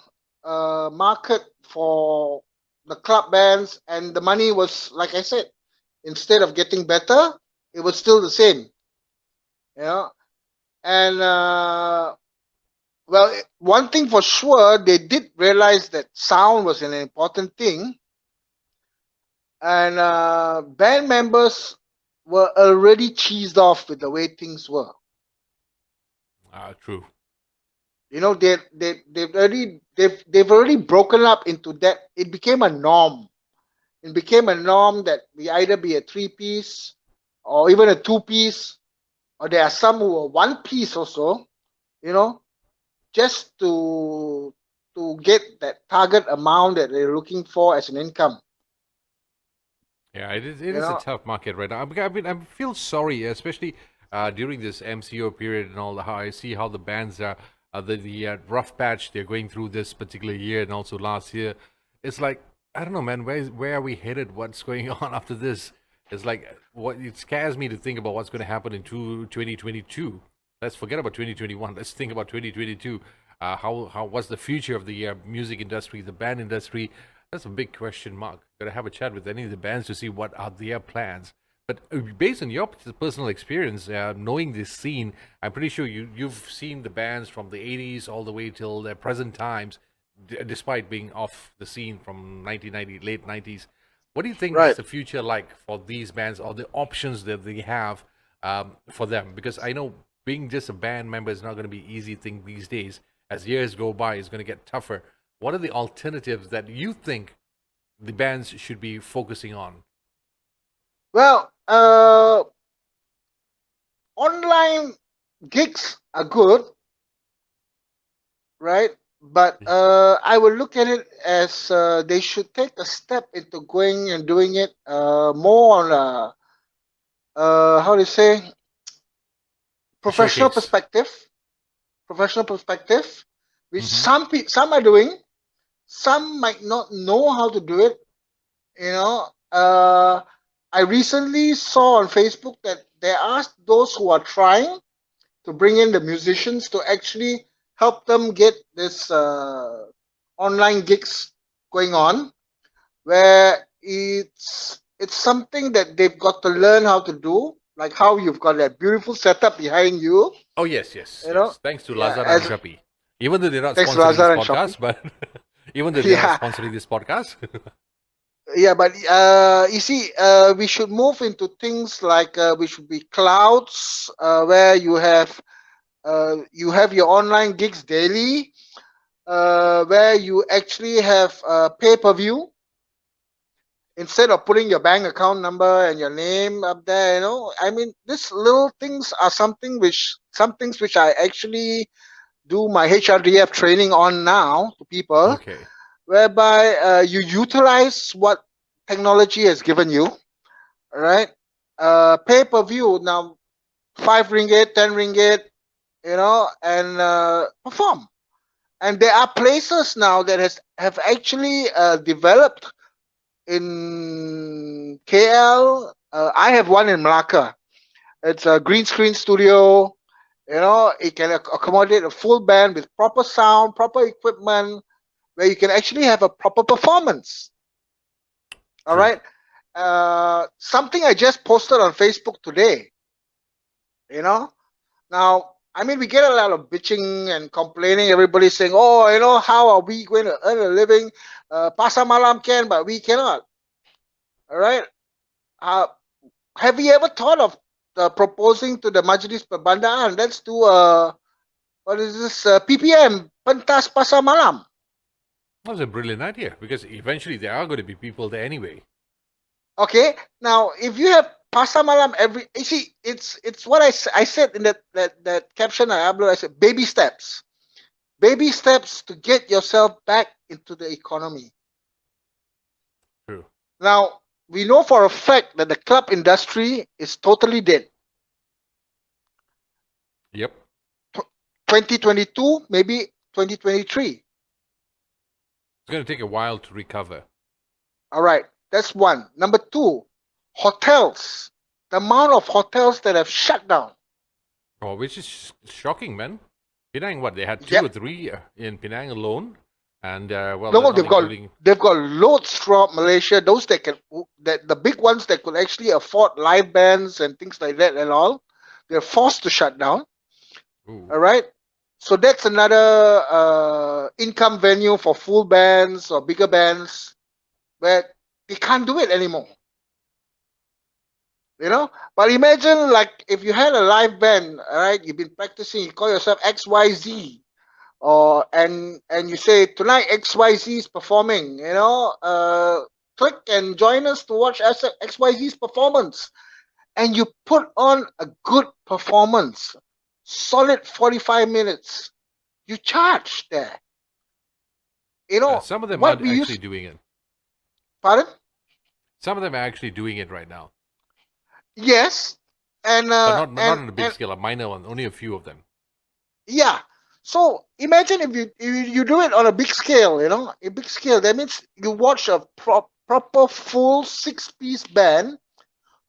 market for the club bands, and the money was, like I said, instead of getting better, it was still the same. You know, and well, one thing for sure, they did realize that sound was an important thing, and band members were already cheesed off with the way things were. True. You know, they've already broken up into that. It became a norm. It became a norm that we either be a three-piece or even a two-piece, or there are some who are one piece also, you know, just to get that target amount that they're looking for as an income. Yeah, it is. It You is a know, tough market right now. I feel sorry, especially during this MCO period and all. How I see how the bands are, the rough patch they're going through this particular year and also last year. It's like, I don't know, man. Where are we headed? What's going on after this? It's like, what it scares me to think about what's going to happen in 2022. Let's forget about 2021. Let's think about 2022. How what's the future of the music industry, the band industry? That's a big question mark. Got to have a chat with any of the bands to see what are their plans. But based on your personal experience, knowing this scene, I'm pretty sure you've seen the bands from the 80s all the way till the present times, despite being off the scene from 1990, late 90s. What do you think is right? the future like for these bands, or the options that they have for them? Because I know being just a band member is not going to be easy thing these days. As years go by, it's going to get tougher. What are the alternatives that you think the bands should be focusing on? Well, online gigs are good, right? But I would look at it as they should take a step into going and doing it more on a how do you say, A professional showcase. perspective. Professional perspective, which Mm-hmm. some are doing, some might not know how to do it. You know, I recently saw on Facebook that they asked those who are trying to bring in the musicians to actually help them get this online gigs going on, where it's something that they've got to learn how to do, like how you've got that beautiful setup behind you. Oh yes, yes, You know, yes. Thanks to yeah, Lazada and as Shopee. Even though they're not thanks to sponsoring this Lazar and Shopee. podcast, but even though they're not Yeah, sponsoring this podcast. yeah, but you see, we should move into things like we should be clouds, where you have your online gigs daily, where you actually have pay per view instead of putting your bank account number and your name up there. You know, I mean, these little things are some things which I actually do my HRDF training on now to people, Okay. whereby you utilize what technology has given you, right? Pay per view now, 5 ringgit, 10 ringgit, you know, and perform. And there are places now that have actually developed in KL. I have one in Malacca. It's a green screen studio. It can accommodate a full band with proper sound, proper equipment, where you can actually have a proper performance. All True. right. Something I just posted on Facebook today. Now, I mean, we get a lot of bitching and complaining. Everybody's saying, "Oh, how are we going to earn a living? Pasar malam can, but we cannot." All right. Uh, have you ever thought of proposing to the Majlis Perbandaan? Let's do what is this? PPM, pentas pasar malam. That was a brilliant idea because eventually there are going to be people there anyway. Okay. Now, if you have pasar malam you see, it's what I said in that caption I uploaded. I said baby steps to get yourself back into the economy. True. Now, we know for a fact that the club industry is totally dead. Yep. 2022, maybe 2023. It's going to take a while to recover. All right, that's one. Number two, hotels. The amount of hotels that have shut down. Oh, which is shocking, man. Penang, what they had two Yep. or three in Penang alone, and well, No, that's not including. they've got loads throughout Malaysia. Those that the big ones that could actually afford live bands and things like that and all, they're forced to shut down. Ooh. All right. So that's another income venue for full bands or bigger bands where they can't do it anymore. But imagine like if you had a live band, all right, you've been practicing, you call yourself XYZ, and you say tonight XYZ is performing, click and join us to watch XYZ's performance, and you put on a good performance, solid 45 minutes, you charge there. Some of them are What we actually use. doing it. Pardon? Some of them are actually doing it right now, Yes, and but not and on a big scale. A minor one, only a few of them. yeah. So imagine if you do it on a big scale, a big scale. That means you watch a proper full 6-piece band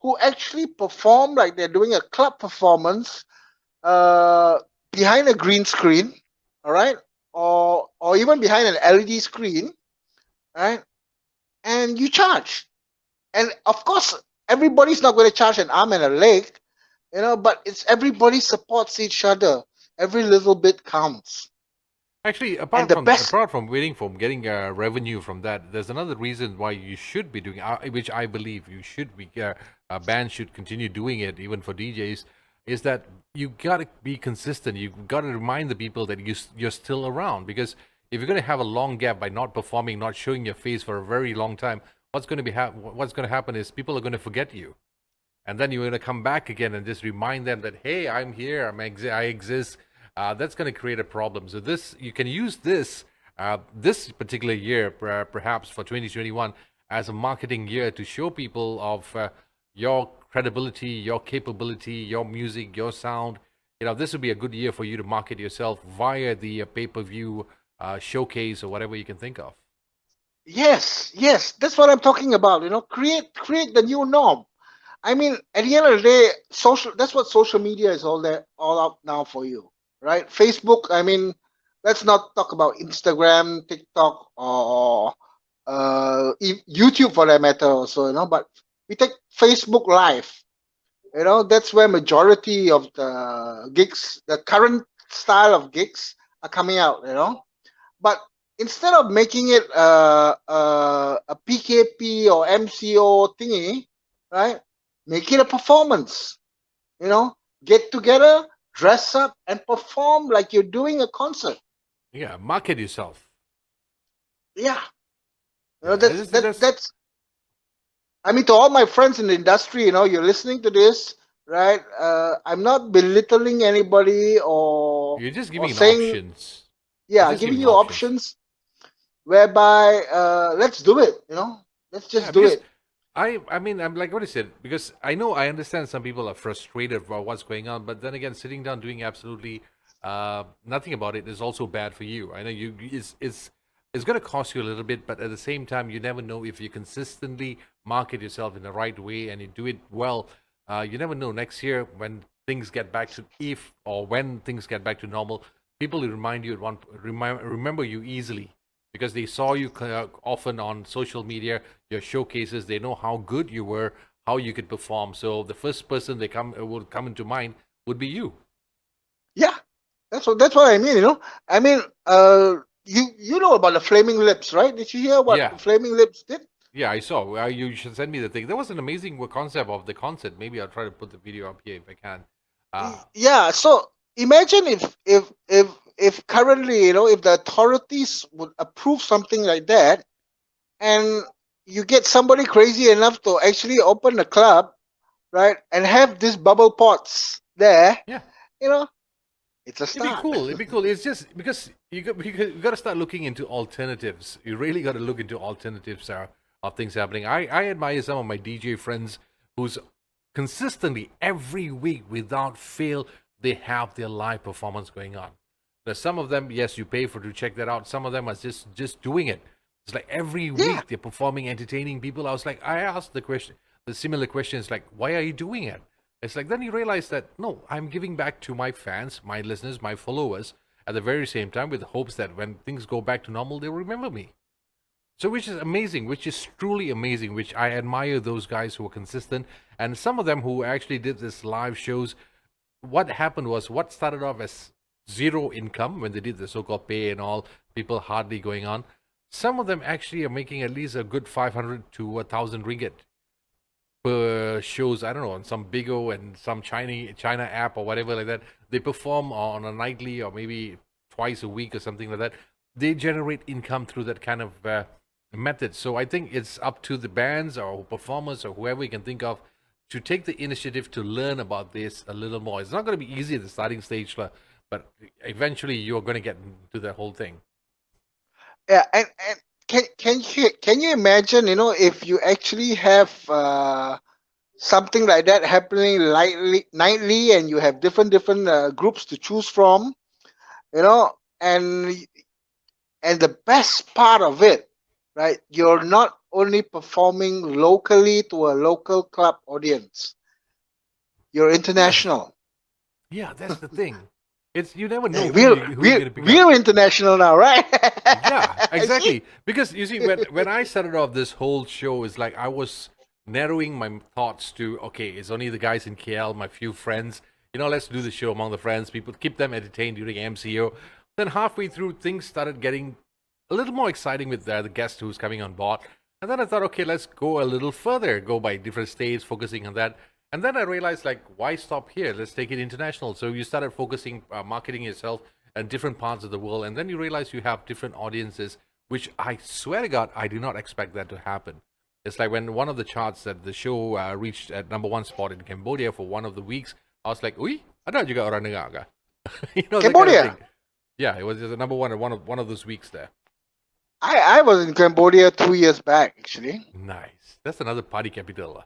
who actually perform like they're doing a club performance behind a green screen, all right, or even behind an LED screen, right? And you charge, and of course everybody's not going to charge an arm and a leg, but it's everybody supports each other. Every little bit counts. Actually, And apart the from best. apart from waiting for getting revenue from that, there's another reason why you should be doing, which I believe you should be. A band should continue doing it, even for DJs. Is that you got to be consistent. You got to remind the people that you're still around. Because if you're going to have a long gap by not performing, not showing your face for a very long time, what's going to what's going to happen is people are going to forget you, and then you're going to come back again and just remind them that, hey, I'm here, I exist. That's going to create a problem. So this, you can use this this particular year, perhaps for 2021, as a marketing year to show people of your credibility, your capability, your music, your sound. This would be a good year for you to market yourself via the pay-per-view showcase or whatever you can think of. Yes, that's what I'm talking about. Create the new norm. I mean, at the end of the day, that's what social media is all out now for you, right? Facebook. I mean, let's not talk about Instagram, TikTok, or YouTube for that matter. Also, but we take Facebook Live. That's where majority of the gigs, the current style of gigs, are coming out. But instead of making it a PKP or MCO thingy, right? Make it a performance. Get together, dress up, and perform like you're doing a concert. Yeah, market yourself. Yeah, Yeah, that's. I mean, to all my friends in the industry, you're listening to this, right? I'm not belittling anybody or you're just or giving saying, options. You're yeah, just giving giving you options. options whereby let's do it. Let's Yeah, just do because it. I mean, I'm like what I said, because I understand some people are frustrated about what's going on, but then again, sitting down doing absolutely nothing about it is also bad for you. I know you it's It's going to cost you a little bit, but at the same time, you never know if you consistently market yourself in the right way and you do it well. You never know next year when things get back to when things get back to normal, people will remind you remember you easily because they saw you often on social media, your showcases. They know how good you were, how you could perform. So the first person they would come into mind would be you. Yeah, that's what I mean. I mean, you know about the Flaming Lips, right? Did you hear what Yeah. the Flaming Lips did? Yeah, I saw. You should send me the thing. That was an amazing concept of the concert. Maybe I'll try to put the video up here if I can. Yeah. So imagine if currently, if the authorities would approve something like that, and you get somebody crazy enough to actually open a club, right, and have these bubble pots there, Yeah. It's a It'd be start. cool. It'd be cool. It's just because you got to start looking into alternatives. You really got to look into alternatives of things happening. I admire some of my DJ friends who's consistently every week without fail they have their live performance going on. Now, some of them, yes, you pay for to check that out. Some of them are just doing it. It's like every Yeah. week they're performing, entertaining people. I asked the similar questions like, why are you doing it? It's like then you realize that no, I'm giving back to my fans, my listeners, my followers at the very same time with hopes that when things go back to normal, they'll remember me. So which is amazing, which is truly amazing, which I admire those guys who are consistent. And some of them who actually did this live shows, what happened was what started off as zero income when they did the so-called pay and all, people hardly going on. Some of them actually are making at least a good 500 to 1,000 ringgit per shows. I don't know, on some Bigo and some China app or whatever like that. They perform on a nightly or maybe twice a week or something like that. They generate income through that kind of method. So I think it's up to the bands or performers or whoever you can think of to take the initiative to learn about this a little more. It's not going to be easy at the starting stage, but eventually you're going to get into the whole thing. Yeah, and can you imagine, if you actually have something like that happening nightly, and you have different groups to choose from, and the best part of it, right? You're not only performing locally to a local club audience. You're international. Yeah, that's the thing. It's you never know Hey, who you're going to pick up. we're international now, right? Yeah, exactly. Because you see, when I started off this whole show, it's like I was narrowing my thoughts to okay, it's only the guys in KL, my few friends. Let's do the show among the friends. People keep them entertained during MCO. Then halfway through, things started getting a little more exciting with the guest who's coming on board. And then I thought, okay, let's go a little further, go by different states, focusing on that. And then I realized, like, why stop here? Let's take it international. So you started focusing, marketing yourself in different parts of the world. And then you realize you have different audiences, which I swear to God, I did not expect that to happen. It's like when one of the charts that the show reached at #1 spot in Cambodia for one of the weeks, I was like, "Ui, ada juga orang dengar kah?" Cambodia. Kind of yeah, it was just a #1 at one of those weeks there. I was in Cambodia 2 years back, actually. Nice. That's another party capital.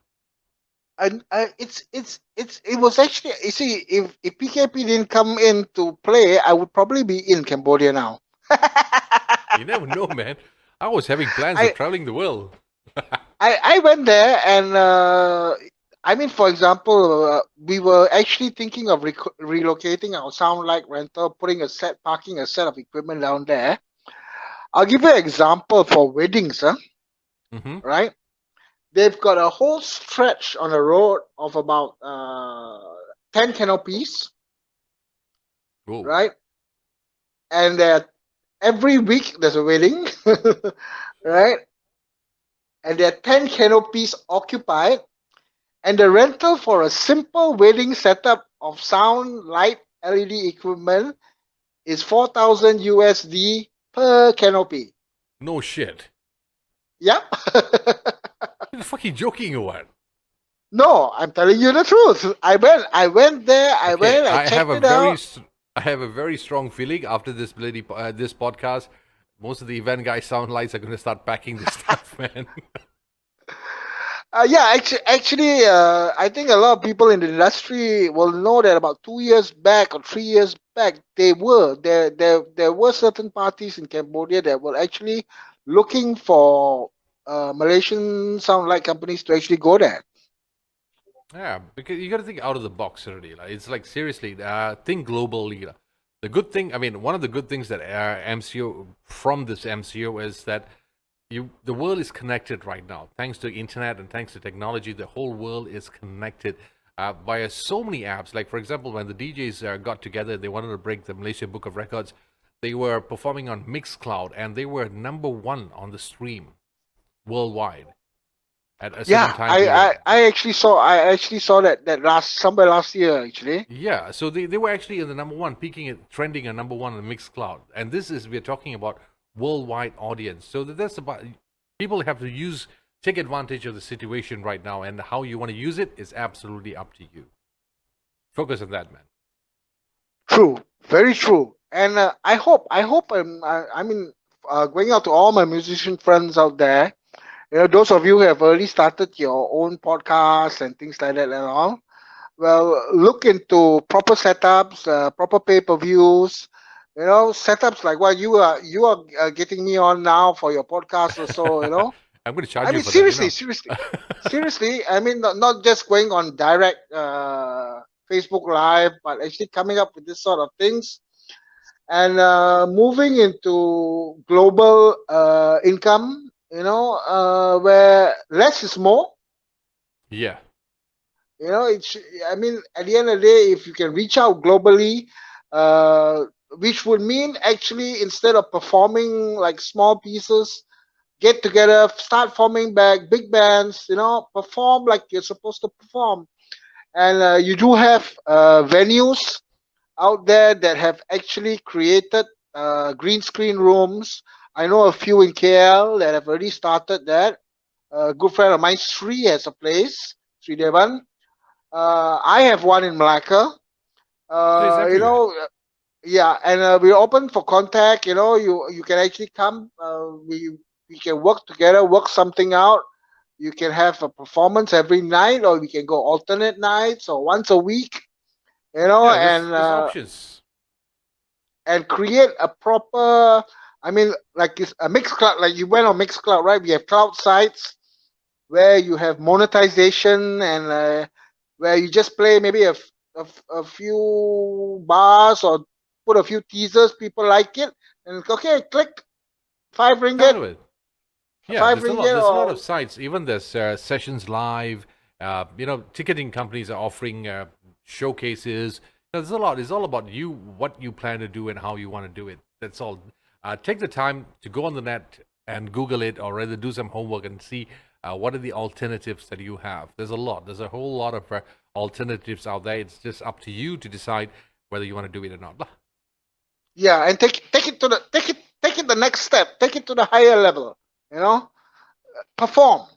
And it was actually, you see, if PKP didn't come in to play, I would probably be in Cambodia now. You never know, man. I was having plans of traveling the world. I went there, and I mean, for example, we were actually thinking of relocating our sound like rental, parking a set of equipment down there. I'll give you an example for weddings, right? They've got a whole stretch on the road of about 10 canopies, Whoa. right? And every week there's a wedding, right? And there are 10 canopies occupied, and the rental for a simple wedding setup of sound, light, LED equipment is 4,000 USD per canopy. No shit. Yep. You're fucking joking or what? No, I'm telling you the truth. I went there. I checked it out. I have a very strong feeling after this this podcast, most of the event guys, sound lights are going to start packing this stuff, man. I think a lot of people in the industry will know that about 2 years back or 3 years back, there were certain parties in Cambodia that were actually looking for Malaysian sound like companies to actually go there. Yeah, because you got to think out of the box already. Like, it's like seriously, think globally. Like. The good thing, I mean, one of the good things that MCO from this MCO is that the world is connected right now, thanks to internet and thanks to technology. The whole world is connected via so many apps. Like for example, when the DJs got together, they wanted to break the Malaysia Book of Records. They were performing on Mixcloud, and they were #1 on the stream worldwide at a certain Yeah, time period. I actually saw that somewhere last year actually. Yeah, so they were actually in the #1, peaking it, trending at #1 on Mixcloud, and this is we're talking about worldwide audience. So that's about people have to take advantage of the situation right now, and how you want to use it is absolutely up to you. Focus on that, man. True, very true. And I mean, going out to all my musician friends out there, those of you who have already started your own podcasts and things like that and all, well, look into proper setups, proper pay-per-views, setups like what you are getting me on now for your podcast or so, I'm going to charge I you mean, for that, seriously. I mean, not just going on direct Facebook Live, but actually coming up with this sort of things and moving into global income. Where less is more. Yeah. I mean, at the end of the day, if you can reach out globally, which would mean actually instead of performing like small pieces, get together, start forming back big bands, perform like you're supposed to perform. And you do have venues out there that have actually created green screen rooms. I know a few in KL that have already started that. A good friend of mine, Sri, has a place, Sri Devan. I have one in Malacca. So it's everywhere. Yeah, and we're open for contact. You can actually come. We can work together, work something out. You can have a performance every night, or we can go alternate nights, or once a week. Yeah, there's options. And create a proper. I mean, like it's a mixed cloud. Like you went on mixed cloud, right? We have cloud sites where you have monetization and where you just play maybe a few bars or put a few teasers. People like it, and okay, click Come out of ringgit, it. Yeah, five there's a lot. ringgit, There's a lot or of sites. Even there's sessions live. Ticketing companies are offering showcases. There's a lot. It's all about you, what you plan to do, and how you want to do it. That's all. Take the time to go on the net and Google it, or rather do some homework and see what are the alternatives that you have. There's a lot. There's a whole lot of alternatives out there. It's just up to you to decide whether you want to do it or not. Yeah, and take it to the next step. Take it to the higher level. Perform.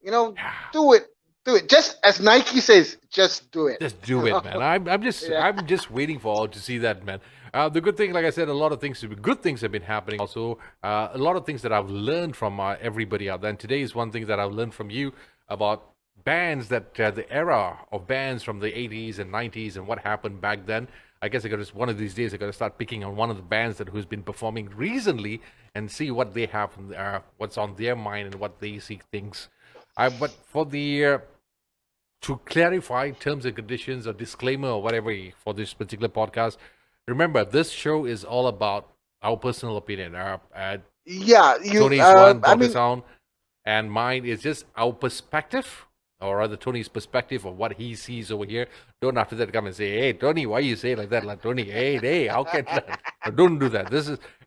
Do it. Do it. Just as Nike says, just do it. Just do it, man. I'm just waiting for all to see that, man. The good thing, like I said, a lot of good things have been happening. Also, a lot of things that I've learned from everybody out there. And today is one thing that I've learned from you about bands, that the era of bands from the 80s and 90s and what happened back then. I guess one of these days I got to start picking on one of the bands who's been performing recently and see what they have, what's on their mind and what they see things. But for the to clarify terms and conditions or disclaimer or whatever for this particular podcast, remember this show is all about our personal opinion. Tony's one, Dr.Sound, and mine is just our perspective, or rather Tony's perspective of what he sees over here. Don't after that come and say, "Hey, Tony, why you say like that?" Like, Tony, hey, how can that? Don't do that.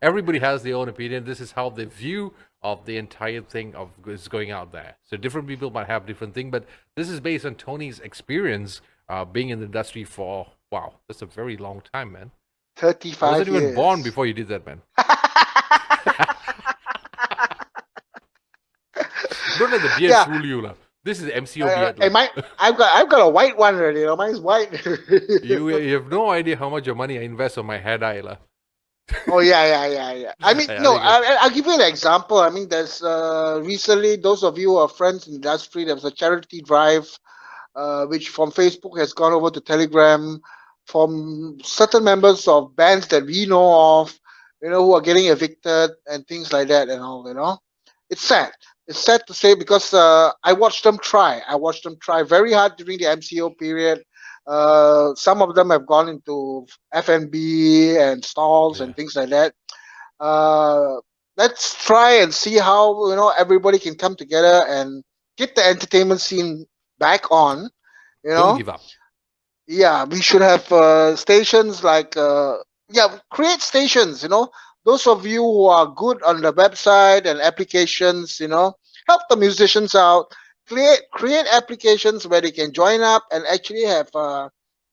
Everybody has their own opinion. This is how they view of the entire thing is going out there. So different people might have different thing, but this is based on Tony's experience being in the industry for, wow, that's a very long time, man. 35 I wasn't years. even born before you did that, man. Don't let the beard fool you, lah. This is MCO beard. I've got a white one already. Mine's white. you have no idea how much of money I invest on my hair dye, lah. Oh yeah. I mean, I no, think it, I'll give you an example. I mean, there's recently those of you who are friends in the industry. There was a charity drive, which from Facebook has gone over to Telegram, from certain members of bands that we know of, who are getting evicted and things like that, and all. It's sad. It's sad to say because I watched them try. I watched them try very hard during the MCO period. Some of them have gone into F&B and stalls yeah, and things like that. uh, let's try and see how everybody can come together and get the entertainment scene back on. You don't know, give up. yeah, we should have stations like create stations. Those of you who are good on the website and applications, help the musicians out. Create applications where they can join up and actually have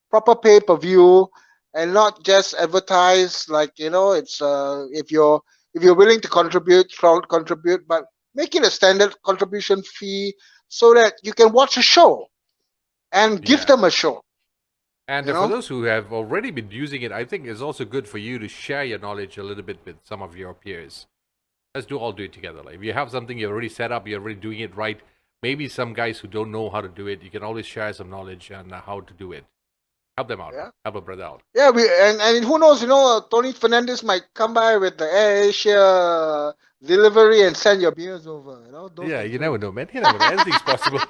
proper pay per view and not just advertise like it's if you're willing to contribute, but make it a standard contribution fee so that you can watch a show and give Yeah. them a show And you for know those who have already been using it, I think it's also good for you to share your knowledge a little bit with some of your peers. Let's all do it together. Like if you have something you're already set up, you're already doing it right. Maybe some guys who don't know how to do it, you can always share some knowledge on how to do it. Help them out, man. yeah Help a brother out. yeah we and who knows, Tony Fernandez might come by with the Air Asia delivery and send your beers over, those Yeah, are you true. never know, man. You never know. Anything's possible.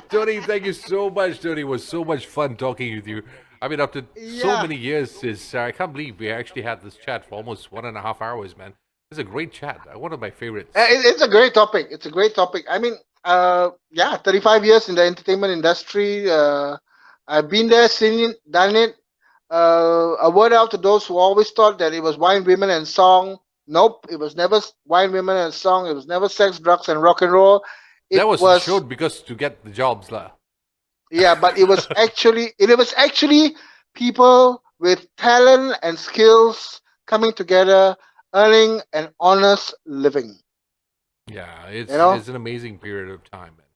Tony, thank you so much, Tony. It was so much fun talking with you. I mean, after so Yeah. many years, I can't believe we actually had this chat for almost 1.5 hours, man. It's a great chat. One of my favorites. It's a great topic. It's a great topic. I mean, yeah, 35 years in the entertainment industry. I've been there, seen it, done it. A word out to those who always thought that it was wine, women, and song. Nope, it was never wine, women, and song. It was never sex, drugs, and rock and roll. That It was was, showed because to get the jobs, lah. yeah, but it was actually people with talent and skills coming together, earning an honest living. Yeah, You know, it's an amazing period of time, man.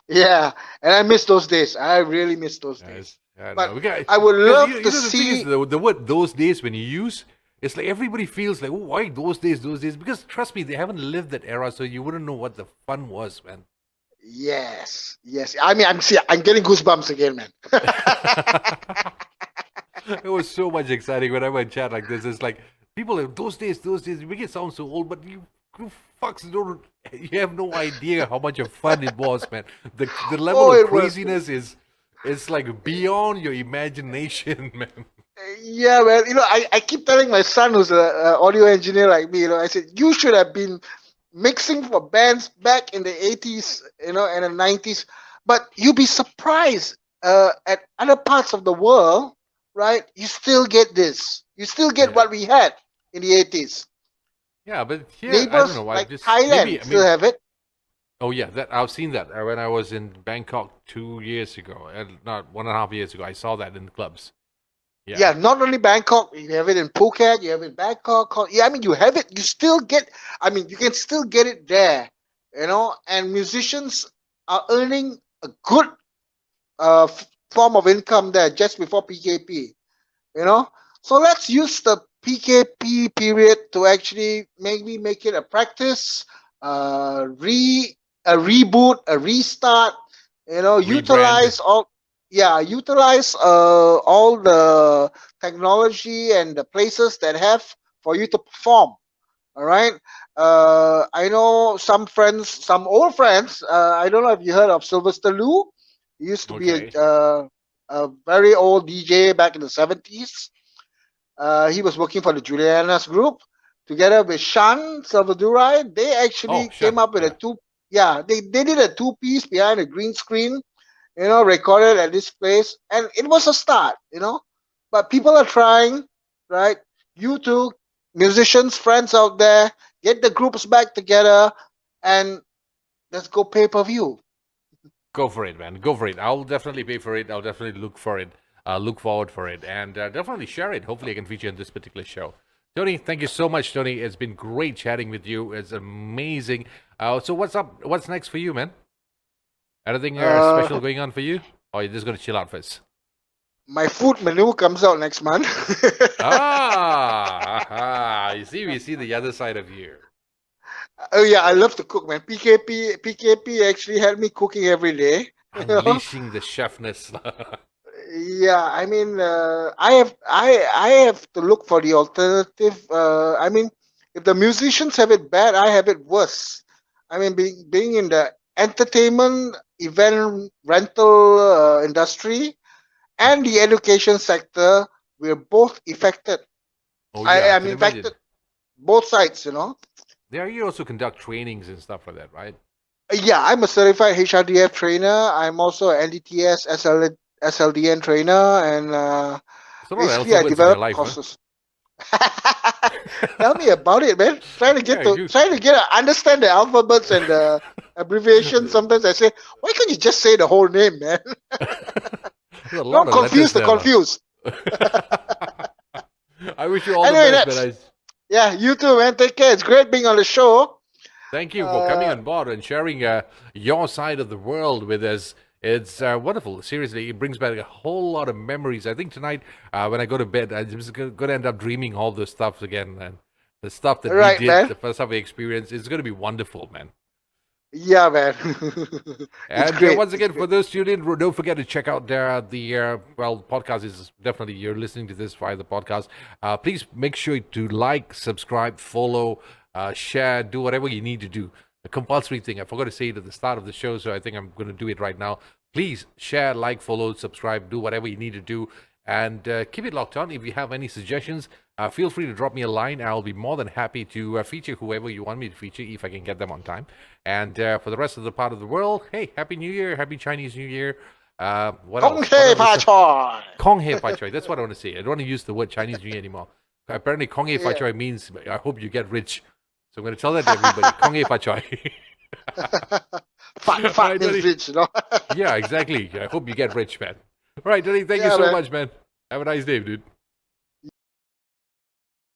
Yeah, and I miss those days. I really miss those days. Yes, I know. But We got I would because love you to know the thing is see. the word those days when you use it's like everybody feels like, oh, why those days, those days? Because trust me, they haven't lived that era, so you wouldn't know what the fun was, man. Yes, yes. I mean, I'm getting goosebumps again, man. It was so much exciting whenever I chat like this. It's like people have those days. You make it sound so old, but you fucks don't. You have no idea how much of fun it was, man. The level Oh, of it was. craziness is it's like beyond your imagination, man. Yeah, well, I keep telling my son, who's a audio engineer like me, I said you should have been mixing for bands back in the 80s, and the 90s. But you'd be surprised at other parts of the world, right? You still get this. You still get Yeah. what we had in the 80s. Yeah, but here I don't Neighbors know. I like just maybe Thailand I still mean, have it. oh yeah, that I've seen that when I was in Bangkok 2 years ago, and not 1.5 years ago. I saw that in the clubs. Yeah, Yeah, not only Bangkok, you have it in Phuket, you have it in Bangkok. Yeah, I mean, you have it. You still get. I mean, you can still get it there, And musicians are earning a good form of income there just before PKP. you know so let's use the PKP period to actually maybe make it a practice, a reboot, a restart. rebrand. Utilize all the technology and the places that have for you to perform. All right. I know some old friends. I don't know if you heard of Sylvester Liu. He used to be Okay. a very old DJ back in the 70s. He was working for the Juliana's group together with Shan Salvadurai. They Oh, actually came Shan. up with a Yeah. two. Yeah, they did a two-piece behind a green screen, recorded at this place, and it was a start. But people are trying, right? You two musicians, friends out there, get the groups back together, and let's go pay-per-view. Go for it, man. Go for it. I'll definitely pay for it. I'll definitely look for it. Look forward for it, and definitely share it. Hopefully, I can feature in this particular show. Tony, thank you so much, Tony. It's been great chatting with you. It's amazing. So, what's up? What's next for you, man? Anything special Uh, going on for you? Or you're just gonna chill out first? my food menu comes out next month. Ah, we see the other side of you. Oh yeah, I love to cook, man. PKP actually had me cooking every day. Unleashing the chefness. Yeah, I mean, I have to look for the alternative. I mean, if the musicians have it bad, I have it worse. I mean, being in the entertainment, event rental industry, and the education sector, we're both affected. Oh yeah, I I'm can imagine. infected both sides, you know. There you also conduct trainings and stuff like that, right? Yeah, I'm a certified HRDF trainer. I'm also an NDTS SLDN trainer, and It's a lot of basically I alphabets in your develop life, huh? courses. Tell me about it, man. Yeah, you. Trying to get understand the alphabets and the abbreviations. Sometimes I say, why can't you just say the whole name, man? There's a lot Don't of confuse letters the there, man. confused. I wish you all the Anyway, best, man. that's yeah. You too, man. Take care. It's great being on the show. Thank you for coming Uh, on board and sharing your side of the world with us. It's wonderful. Seriously, it brings back a whole lot of memories. I think tonight, when I go to bed, I'm just going to end up dreaming all those stuff again. And the stuff that we right, did, man. the first stuff we experienced, it's going to be wonderful, man. Yeah, man. It's And great. once It's again, great. for those tuned in, don't forget to check out the podcast is definitely, you're listening to this via the podcast. Please make sure to like, subscribe, follow, share, do whatever you need to do. The compulsory thing, I forgot to say it at the start of the show, so I think I'm going to do it right now. Please share, like, follow, subscribe, do whatever you need to do, and keep it locked on. If you have any suggestions, feel free to drop me a line. I'll be more than happy to feature whoever you want me to feature if I can get them on time. And for the rest of the part of the world, hey, Happy New Year, Happy Chinese New Year. What Kong else? Hei Pa Choi. Kong Hei Fai Choi. That's what I want to say. I don't want to use the word Chinese New Year anymore. Apparently, Kong Hei Fai Yeah. Choi means I hope you get rich. So I'm going to tell that to everybody. Kong Hei Fai Choi. Fat Alright, means Tony. rich, you know. Yeah, exactly. I hope you get rich, man. All right, Tony, thank you Yeah, so man. much, man. Have a nice day, dude.